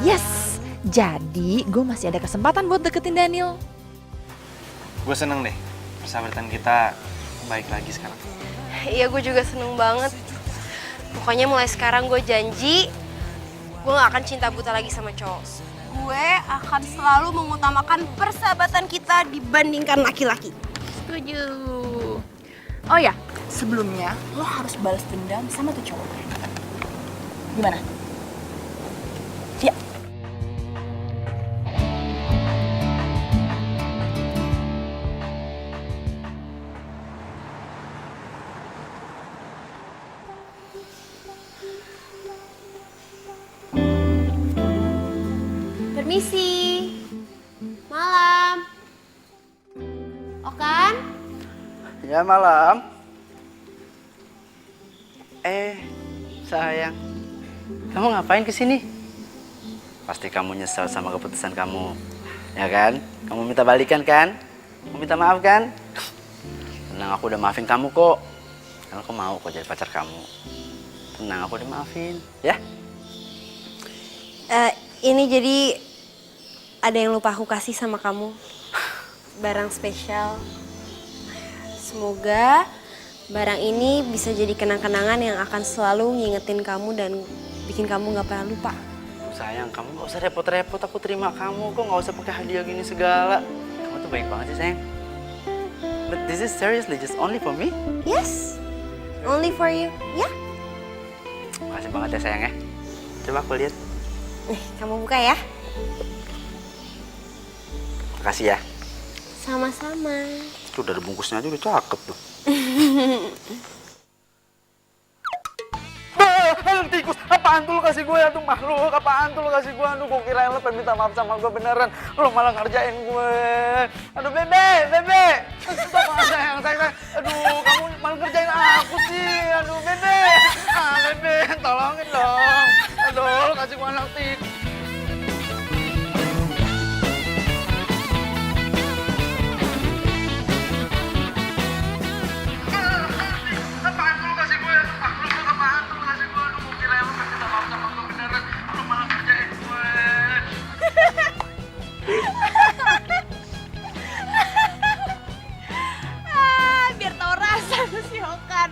Yes, jadi gue masih ada kesempatan buat deketin Daniel. Gue seneng deh, persahabatan kita baik lagi sekarang. Iya, gue juga seneng banget. Pokoknya mulai sekarang gue janji, gue gak akan cinta buta lagi sama cowok. Gue akan selalu mengutamakan persahabatan kita dibandingkan laki-laki. Setuju. Oh ya, sebelumnya lo harus balas dendam sama tuh cowok. Gimana? Ya. Permisi. Malam. Okan? Ya malam. Sayang. Kamu ngapain kesini? Pasti kamu nyesel sama keputusan kamu. Ya kan? Kamu minta balikan kan? Kamu minta maaf kan? Tenang, aku udah maafin kamu kok. Karena aku mau kok jadi pacar kamu. Tenang, aku udah maafin. Ya? Ini jadi ada yang lupa aku kasih sama kamu. Barang spesial. Semoga barang ini bisa jadi kenang-kenangan yang akan selalu ngingetin kamu dan bikin kamu gak pernah lupa. Sayang, kamu gak usah repot-repot. Aku terima kamu kok. Gak usah pakai hadiah gini segala. Kamu tuh baik banget sih, sayang. But this is seriously just only for me? Yes, only for you. Ya? Makasih banget ya, sayang ya. Coba aku lihat. Nih, kamu buka ya. Makasih ya. Sama-sama. Tuh dari bungkusnya aja udah cakep tuh. Tikus, apaan tuh lu kasih gue? Aduh makhluk, apaan tuh lu kasih gue? Aduh gue kirain lu pengen minta maaf sama gue beneran. Lu malah ngerjain gue. Aduh bebe. Stop, sayang. Aduh kamu malah ngerjain aku sih. Aduh bebe. Bebe, tolongin dong. Aduh lu kasih gue anak tikus. Biar tau rasa tuh si Okan.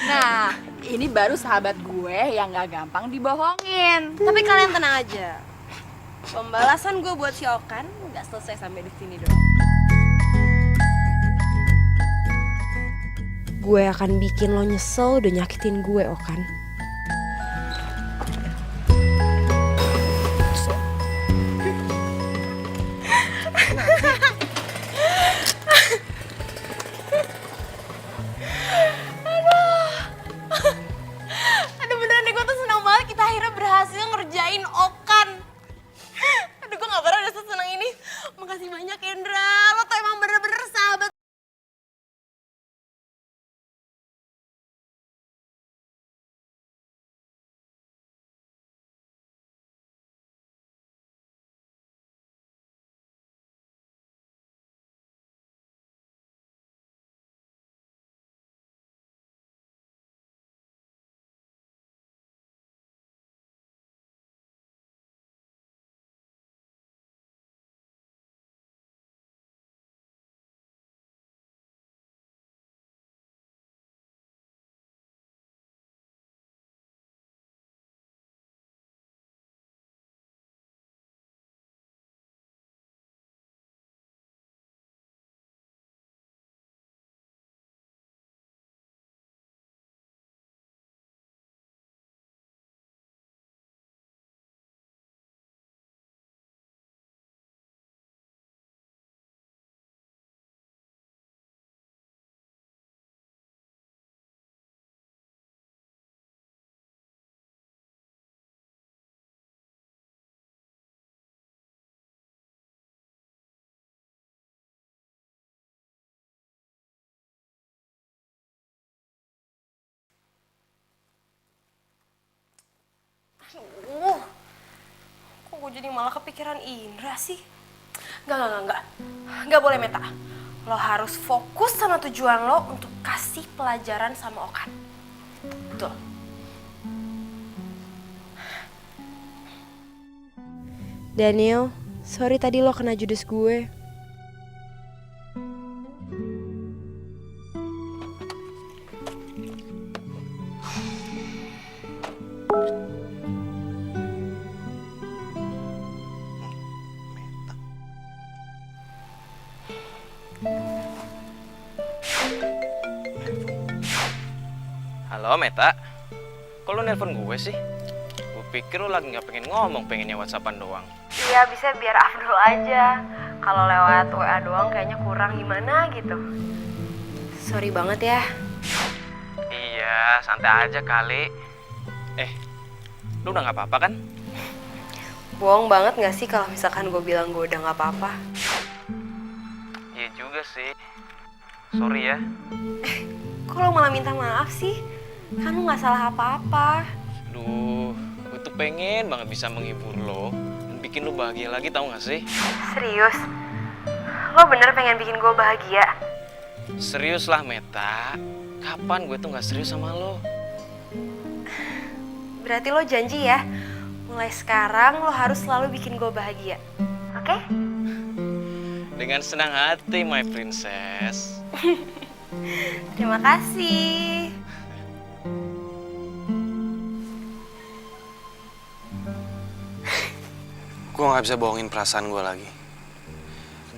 Nah, ini baru sahabat gue yang gak gampang dibohongin. Tapi kalian tenang aja. Pembalasan gue buat si Okan nggak selesai sampai di sini doang. Gue akan bikin lo nyesel udah nyakitin gue, Okan. Aduh beneran deh, gue tuh senang banget kita akhirnya berhasil ngerjain Okan. Aduh gue gak pernah udah sesenang ini. Makasih banyak Indra, lo tuh emang bener-bener sahabat. Kok gue jadi malah kepikiran Indra sih? Enggak. Enggak boleh, Meta. Lo harus fokus sama tujuan lo untuk kasih pelajaran sama Okan. Betul. Daniel, sorry tadi lo kena judes gue. Halo Meta, kok lu nelpon gue sih? Gue pikir lu lagi gak pengen ngomong, pengennya whatsappan doang. Iya, bisa biar Abdul aja. Kalau lewat WA doang kayaknya kurang gimana gitu. Sorry banget ya. Iya, santai aja kali. Lu udah gak apa-apa kan? Bohong banget gak sih kalau misalkan gue bilang gue udah gak apa-apa? Iya juga sih. Sorry ya. Kok lo malah minta maaf sih? Kan lo gak salah apa-apa. Aduh, gue tuh pengen banget bisa menghibur lo dan bikin lo bahagia lagi, tau gak sih? Serius? Lo bener pengen bikin gue bahagia? Serius lah Meta. Kapan gue tuh gak serius sama lo? Berarti lo janji ya, mulai sekarang lo harus selalu bikin gue bahagia. Oke? Dengan senang hati, my princess. Terima kasih. Gue gak bisa bohongin perasaan gue lagi.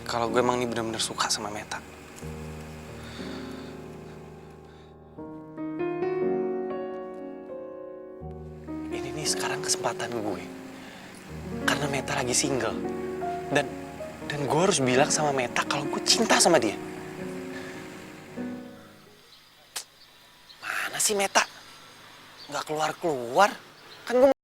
Kalau gue emang ini bener-bener suka sama Meta. Ini nih sekarang kesempatan gue. Karena Meta lagi single. Dan gue harus bilang sama Meta kalau gue cinta sama dia. Mana sih Meta? Gak keluar-keluar. Kan gue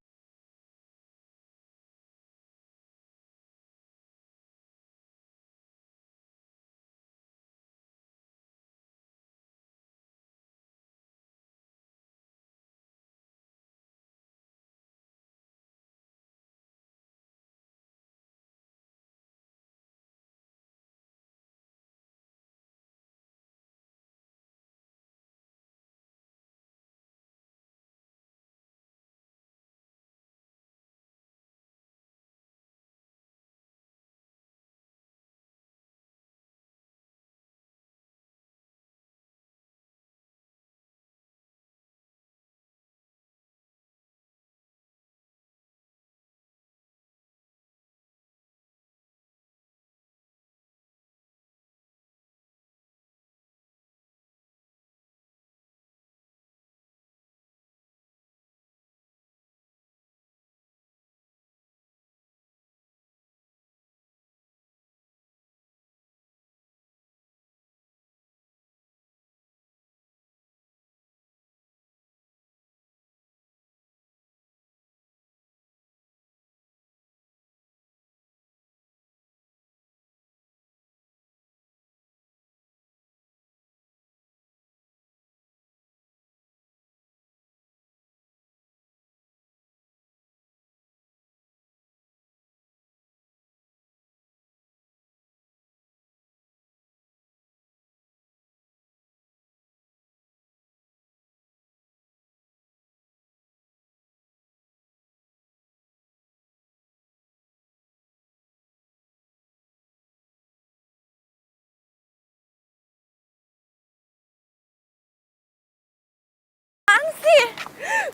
sih?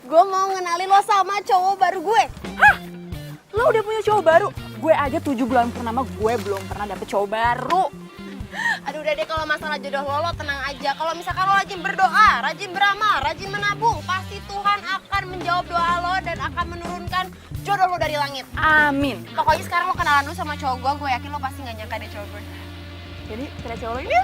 Gue mau ngenalin lo sama cowok baru gue. Hah? Lo udah punya cowok baru? Gue aja 7 bulan purnama gue belum pernah dapet cowok baru. Aduh udah deh, kalau masalah jodoh lo tenang aja. Kalau misalkan lo rajin berdoa, rajin beramal, rajin menabung, pasti Tuhan akan menjawab doa lo dan akan menurunkan jodoh lo dari langit. Amin. Pokoknya sekarang lo kenalan dulu sama cowok gue yakin lo pasti gak nyangka deh cowok gue. Jadi kira cowok lo ini?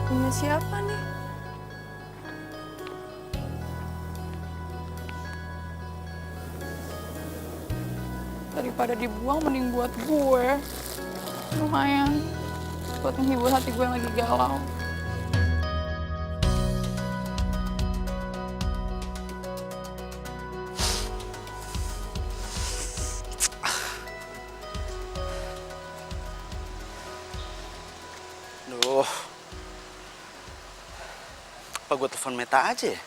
Punya siapa nih? Daripada dibuang mending buat gue. Lumayan buat menghibur hati gue yang lagi galau. Duh. Apa gue telepon Meta aja ya?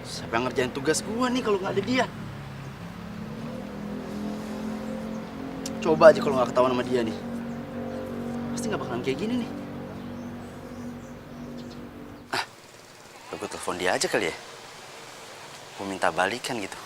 Siapa yang ngerjain tugas gue nih kalau nggak ada dia? Coba aja kalau nggak ketahuan sama dia nih. Pasti nggak bakalan kayak gini nih. Ah, gue telepon dia aja kali ya. Gue minta balikan gitu.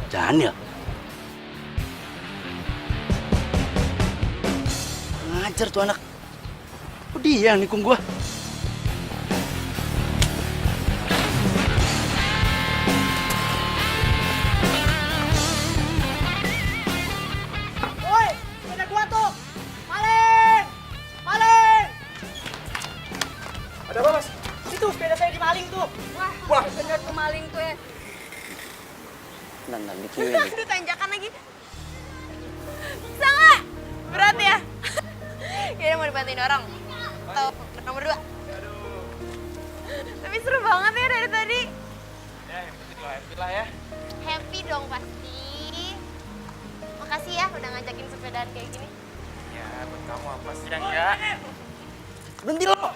Daniel. Ngajar tuh anak. Kok dia yang nikung gua? Woi, sepeda gua tuh. Maling! Maling! Ada apa, Mas? Itu sepeda saya dimaling tuh. Wah. Bener tuh maling tuh ya. Nah, dikiwin nih. Aduh, tanjakan lagi. Bisa nggak? Berat ya? Kayaknya mau dibantuin orang. Atau nomor 2. Tapi seru banget ya dari tadi. Ya, happy lah ya. Happy dong pasti. Makasih ya udah ngajakin sepedaan kayak gini. Ya, buat kamu apa sih yang enggak? Berhenti lo.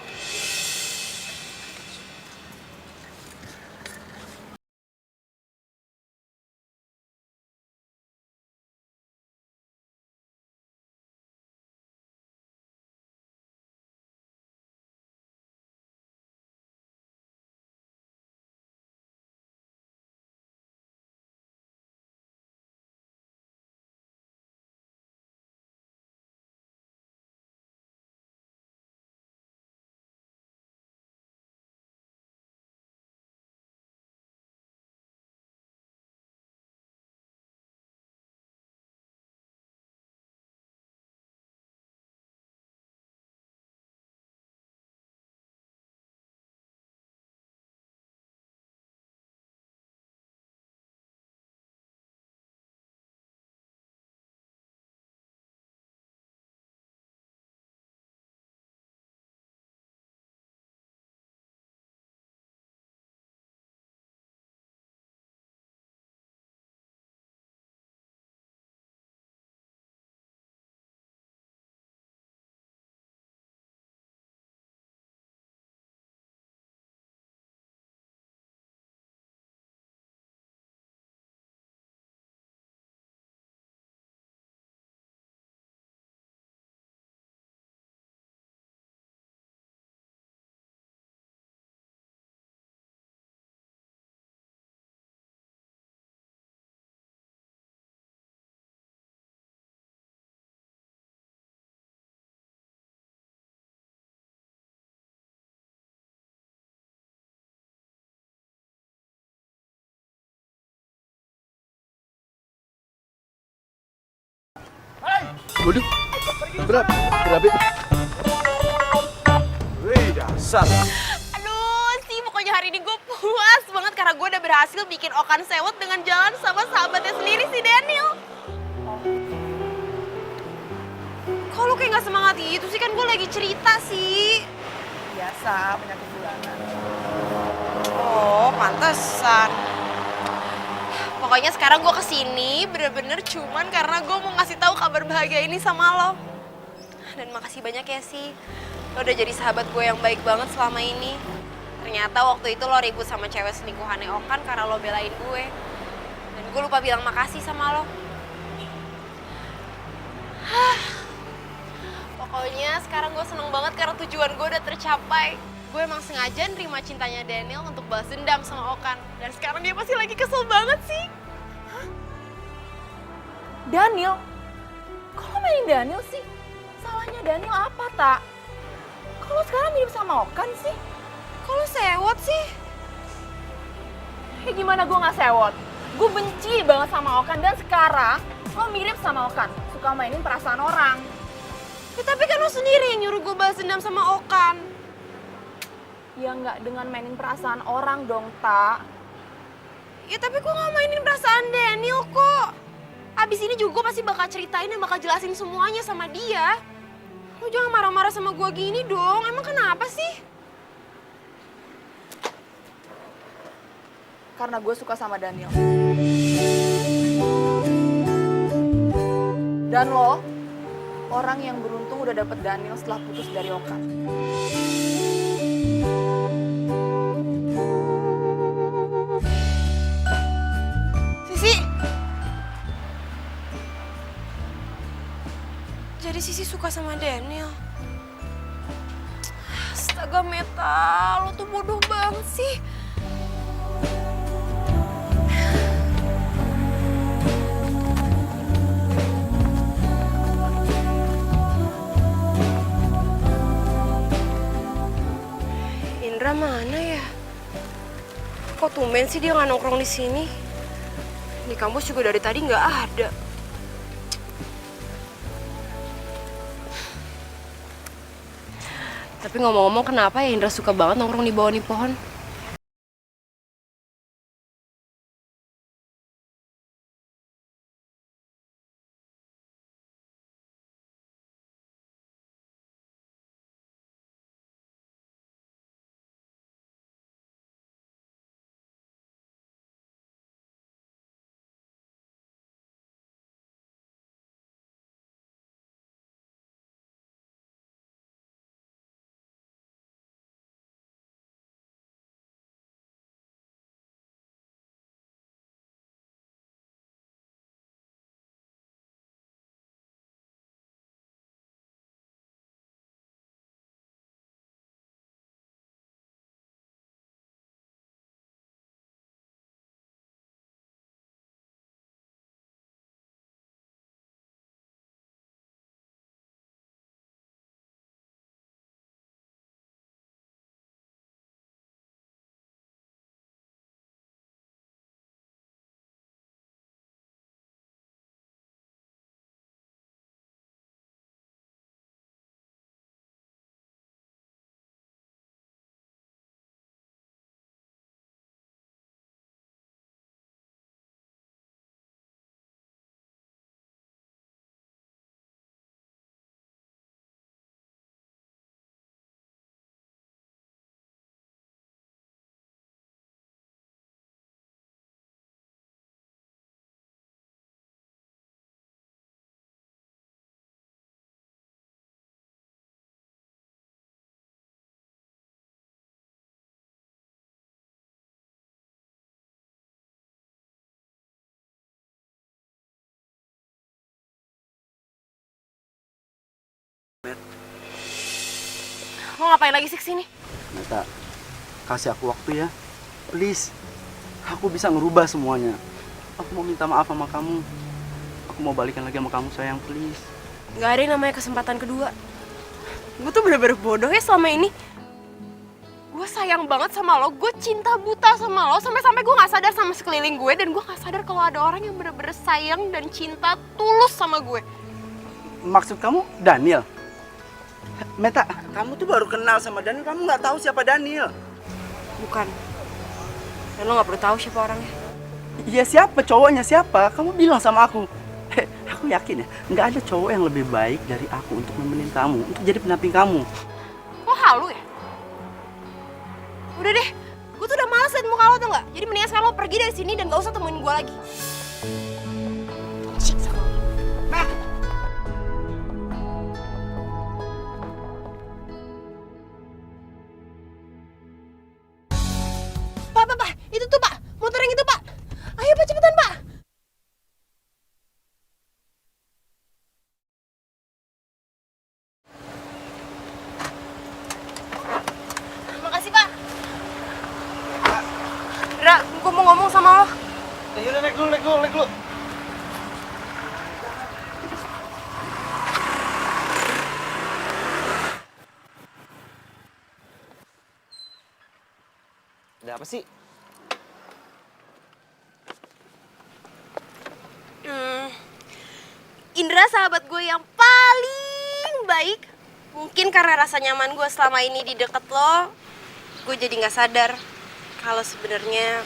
Waduh, berapa? Wih, dasar. Aduh, sih pokoknya hari ini gue puas banget karena gue udah berhasil bikin Okan sewot dengan jalan sama sahabatnya sendiri si Daniel. Kok lu kayak gak semangat gitu sih? Kan gue lagi cerita sih. Biasa, penyakit bulanan. Oh, pantesan. Pokoknya sekarang gue kesini bener-bener cuman karena gue mau ngasih tahu kabar bahagia ini sama lo. Dan makasih banyak ya sih. Lo udah jadi sahabat gue yang baik banget selama ini. Ternyata waktu itu lo ribut sama cewek selingkuhannya Okan karena lo belain gue. Dan gue lupa bilang makasih sama lo. Pokoknya sekarang gue seneng banget karena tujuan gue udah tercapai. Gue emang sengaja nerima cintanya Daniel untuk balas dendam sama Okan. Dan sekarang dia pasti lagi kesel banget sih. Hah? Daniel? Kok lo mainin Daniel sih? Salahnya Daniel apa, Tak? Kok lo sekarang mirip sama Okan sih? Kok lo sewot sih? Ya gimana gue gak sewot? Gue benci banget sama Okan dan sekarang lo mirip sama Okan. Suka mainin perasaan orang. Ya tapi kan lo sendiri yang nyuruh gue balas dendam sama Okan. Ya nggak dengan mainin perasaan orang dong, Tak. Ya tapi gue gak mainin perasaan Daniel kok. Abis ini juga gue pasti bakal ceritain dan bakal jelasin semuanya sama dia. Lo jangan marah-marah sama gue gini dong, emang kenapa sih? Karena gue suka sama Daniel. Dan lo orang yang beruntung udah dapet Daniel setelah putus dari Okan. Sisi! Jadi Sisi suka sama Daniel? Astaga Meta, lo tuh bodoh banget sih. Indra mana ya? Kok tumben sih dia nggak nongkrong di sini? Di kampus juga dari tadi nggak ada. Tapi ngomong-ngomong kenapa ya Indra suka banget nongkrong di bawah nih pohon? Lo ngapain lagi sih kesini? Meta, kasih aku waktu ya. Please. Aku bisa ngerubah semuanya. Aku mau minta maaf sama kamu. Aku mau balikan lagi sama kamu sayang, please. Gak ada yang namanya kesempatan kedua. Gue tuh bener-bener bodoh ya selama ini. Gue sayang banget sama lo, gue cinta buta sama lo. Sampai-sampai gue gak sadar sama sekeliling gue. Dan gue gak sadar kalau ada orang yang bener-bener sayang dan cinta tulus sama gue. Maksud kamu Daniel? Meta, kamu tuh baru kenal sama Daniel, kamu nggak tahu siapa Daniel. Bukan. Dan lo gak perlu tahu siapa orangnya. Iya siapa, cowoknya siapa? Kamu bilang sama aku. Aku yakin ya, nggak ada cowok yang lebih baik dari aku untuk nemenin kamu, untuk jadi pendamping kamu. Kok halu ya? Udah deh, gue tuh udah males liat muka lo tuh gak? Jadi mendingan sekarang lo pergi dari sini dan gak usah temuin gue lagi. Cik sama lo. Pak, itu tuh Pak, motor yang itu Pak. Ayo Pak, cepetan Pak. Makasih Pak. Dra, gue mau ngomong sama lo. Yaudah, naik dulu. Ada apa sih? Indra sahabat gue yang paling baik. Mungkin karena rasa nyaman gue selama ini di deket lo, gue jadi gak sadar kalau sebenarnya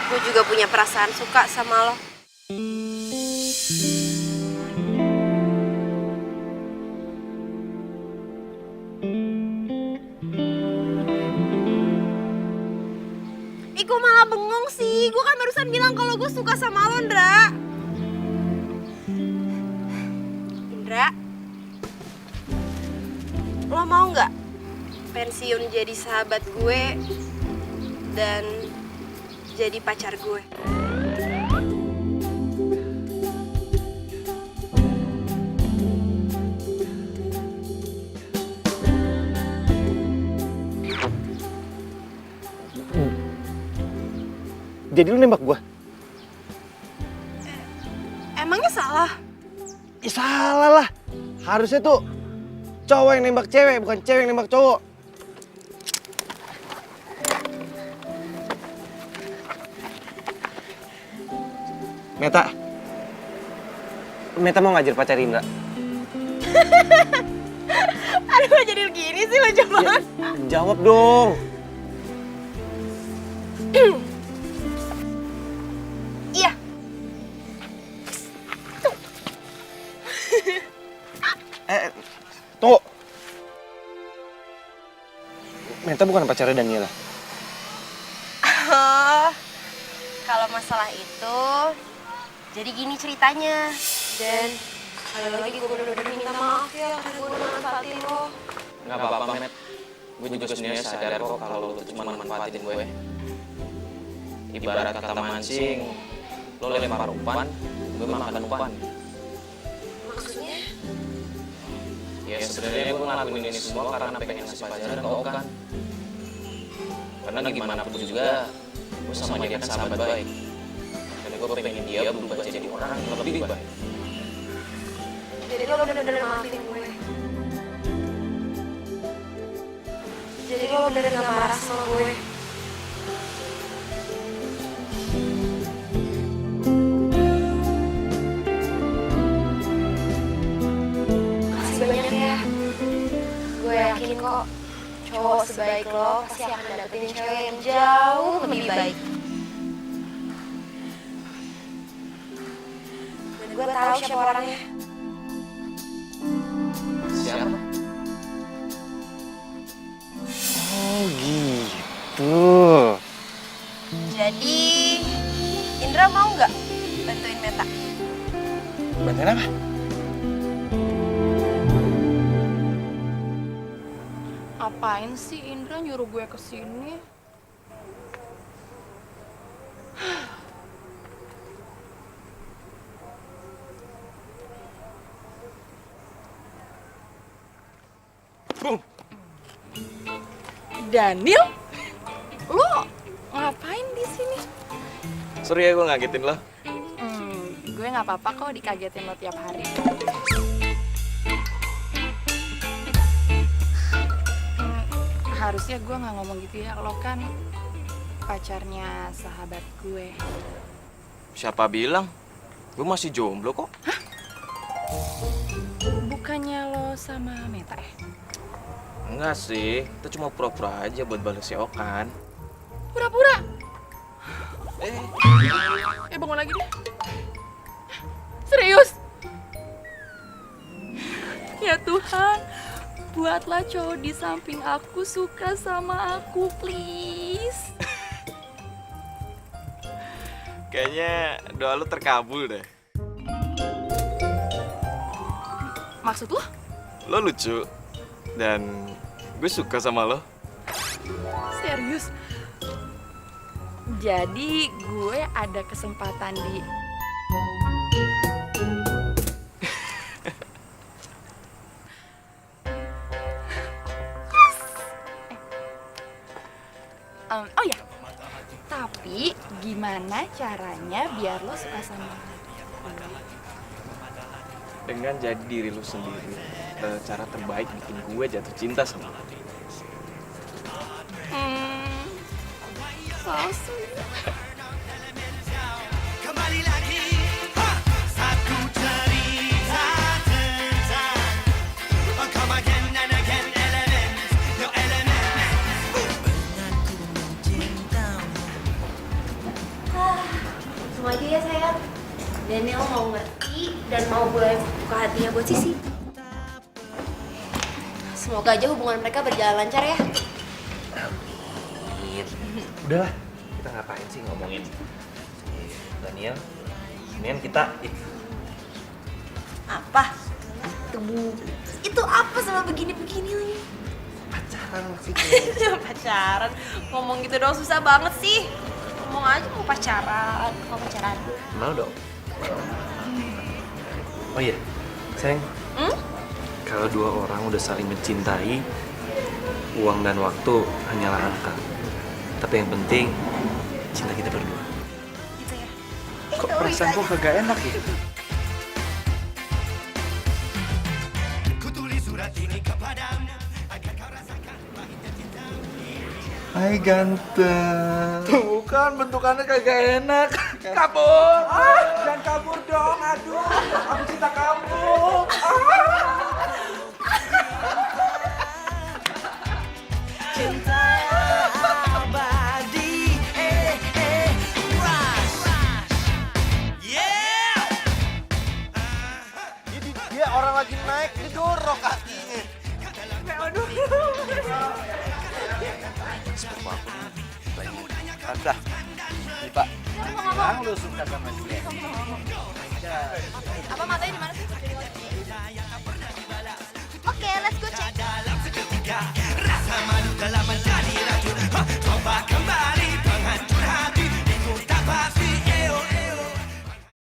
gue juga punya perasaan suka sama lo. Ih, gue malah bengong sih. Gue kan barusan bilang kalau gue suka sama lo, Ndra. Indra, Indra, lo mau nggak pensiun jadi sahabat gue dan jadi pacar gue? Jadi lu nembak gua? Emangnya salah? Ih, salah lah. Harusnya tuh cowok yang nembak cewek, bukan cewek yang nembak cowok. Meta. Meta mau ngajar pacar Indra? Aduh, kok jadi gini sih lo jawab? Jawab dong. Iya. Tunggu. Meta bukan pacarnya Daniela. Oh, kalau masalah itu, jadi gini ceritanya. Dan sekali lagi gue bener-bener minta maaf ya karena gue udah manfaatin lo. Nggak apa-apa, Met. Gue juga sebenarnya sadar kok kalau lo tuh cuma manfaatin gue. Ibarat kata mancing, lo lempar umpan, gue makan umpan. Maksudnya? Ya sebenarnya gue ngelakuin ini semua karena pengen ngasih pelajaran ke Okan. Karena gimana pun juga, gue sama dia kan sahabat baik. Dan gue pengen dia berubah jadi orang yang lebih baik. Jadi lo bener-bener maafin gue. Jadi lo bener-bener gak marah sama gue. Makasih banyak ya. Gue yakin kok cowok sebaik lo pasti akan dapetin cewek yang jauh lebih baik. Dan gue tahu siapa orangnya. Siapa? Oh gitu. Jadi, Indra mau nggak bantuin Meta? Bantuin apa? Apain sih Indra nyuruh gue kesini? Daniel? Lo ngapain di sini? Sorry ya gue ngagetin lo. Gue nggak apa-apa kok dikagetin lo tiap hari. Harusnya gue nggak ngomong gitu ya, lo kan pacarnya sahabat gue. Siapa bilang? Gue masih jomblo kok. Bukannya lo sama Meta ya? Enggak sih, itu cuma pura-pura aja buat balas si Okan. Pura-pura? Bangun lagi deh. Serius? Ya Tuhan, buatlah cowok di samping aku suka sama aku, please. Kayaknya doa lu terkabul deh. Maksud lo? Lo lucu dan gue suka sama lo. Serius? Jadi gue ada kesempatan di... oh ya, tapi gimana caranya biar lo suka sama gue? Dengan jadi diri lu sendiri. Cara terbaik bikin gue jatuh cinta sama lo. So sweet. Kembali lagi satu cerita tentang come again and again element no element benarku mencintamu. Langsung aja ya sayang. Daniel mau ngerti dan mau gue buka hatinya buat Sisi. Semoga aja hubungan mereka berjalan lancar ya. Udahlah, kita ngapain sih ngomongin Daniel? Mendingan kita Apa? itu Bu. Itu apa sama begini-begini lagi? Pacaran maksudnya. Pacaran, ngomong gitu doang susah banget sih. Ngomong aja mau pacaran, mau pacaran. Mau dong. Oh iya, sayang. Kalau dua orang udah saling mencintai, uang dan waktu hanyalah angka. Tapi yang penting, cinta kita berdua. Gitu ya. Kok perasaan gue kagak enak ya? Hai ganteng. Tuh kan bentukannya kagak enak. Kabur. Jangan kabur dong. Aduh, aku cinta kamu. Cinta abadi, rush. Yeah. Jadi dia orang lagi naik, didorong kakinya. Sepupu aku lagi udah nih Pak, bilang lu suka sama dia. Apa matanya di mana sih? Oke, let's go check. Rasa malu dalam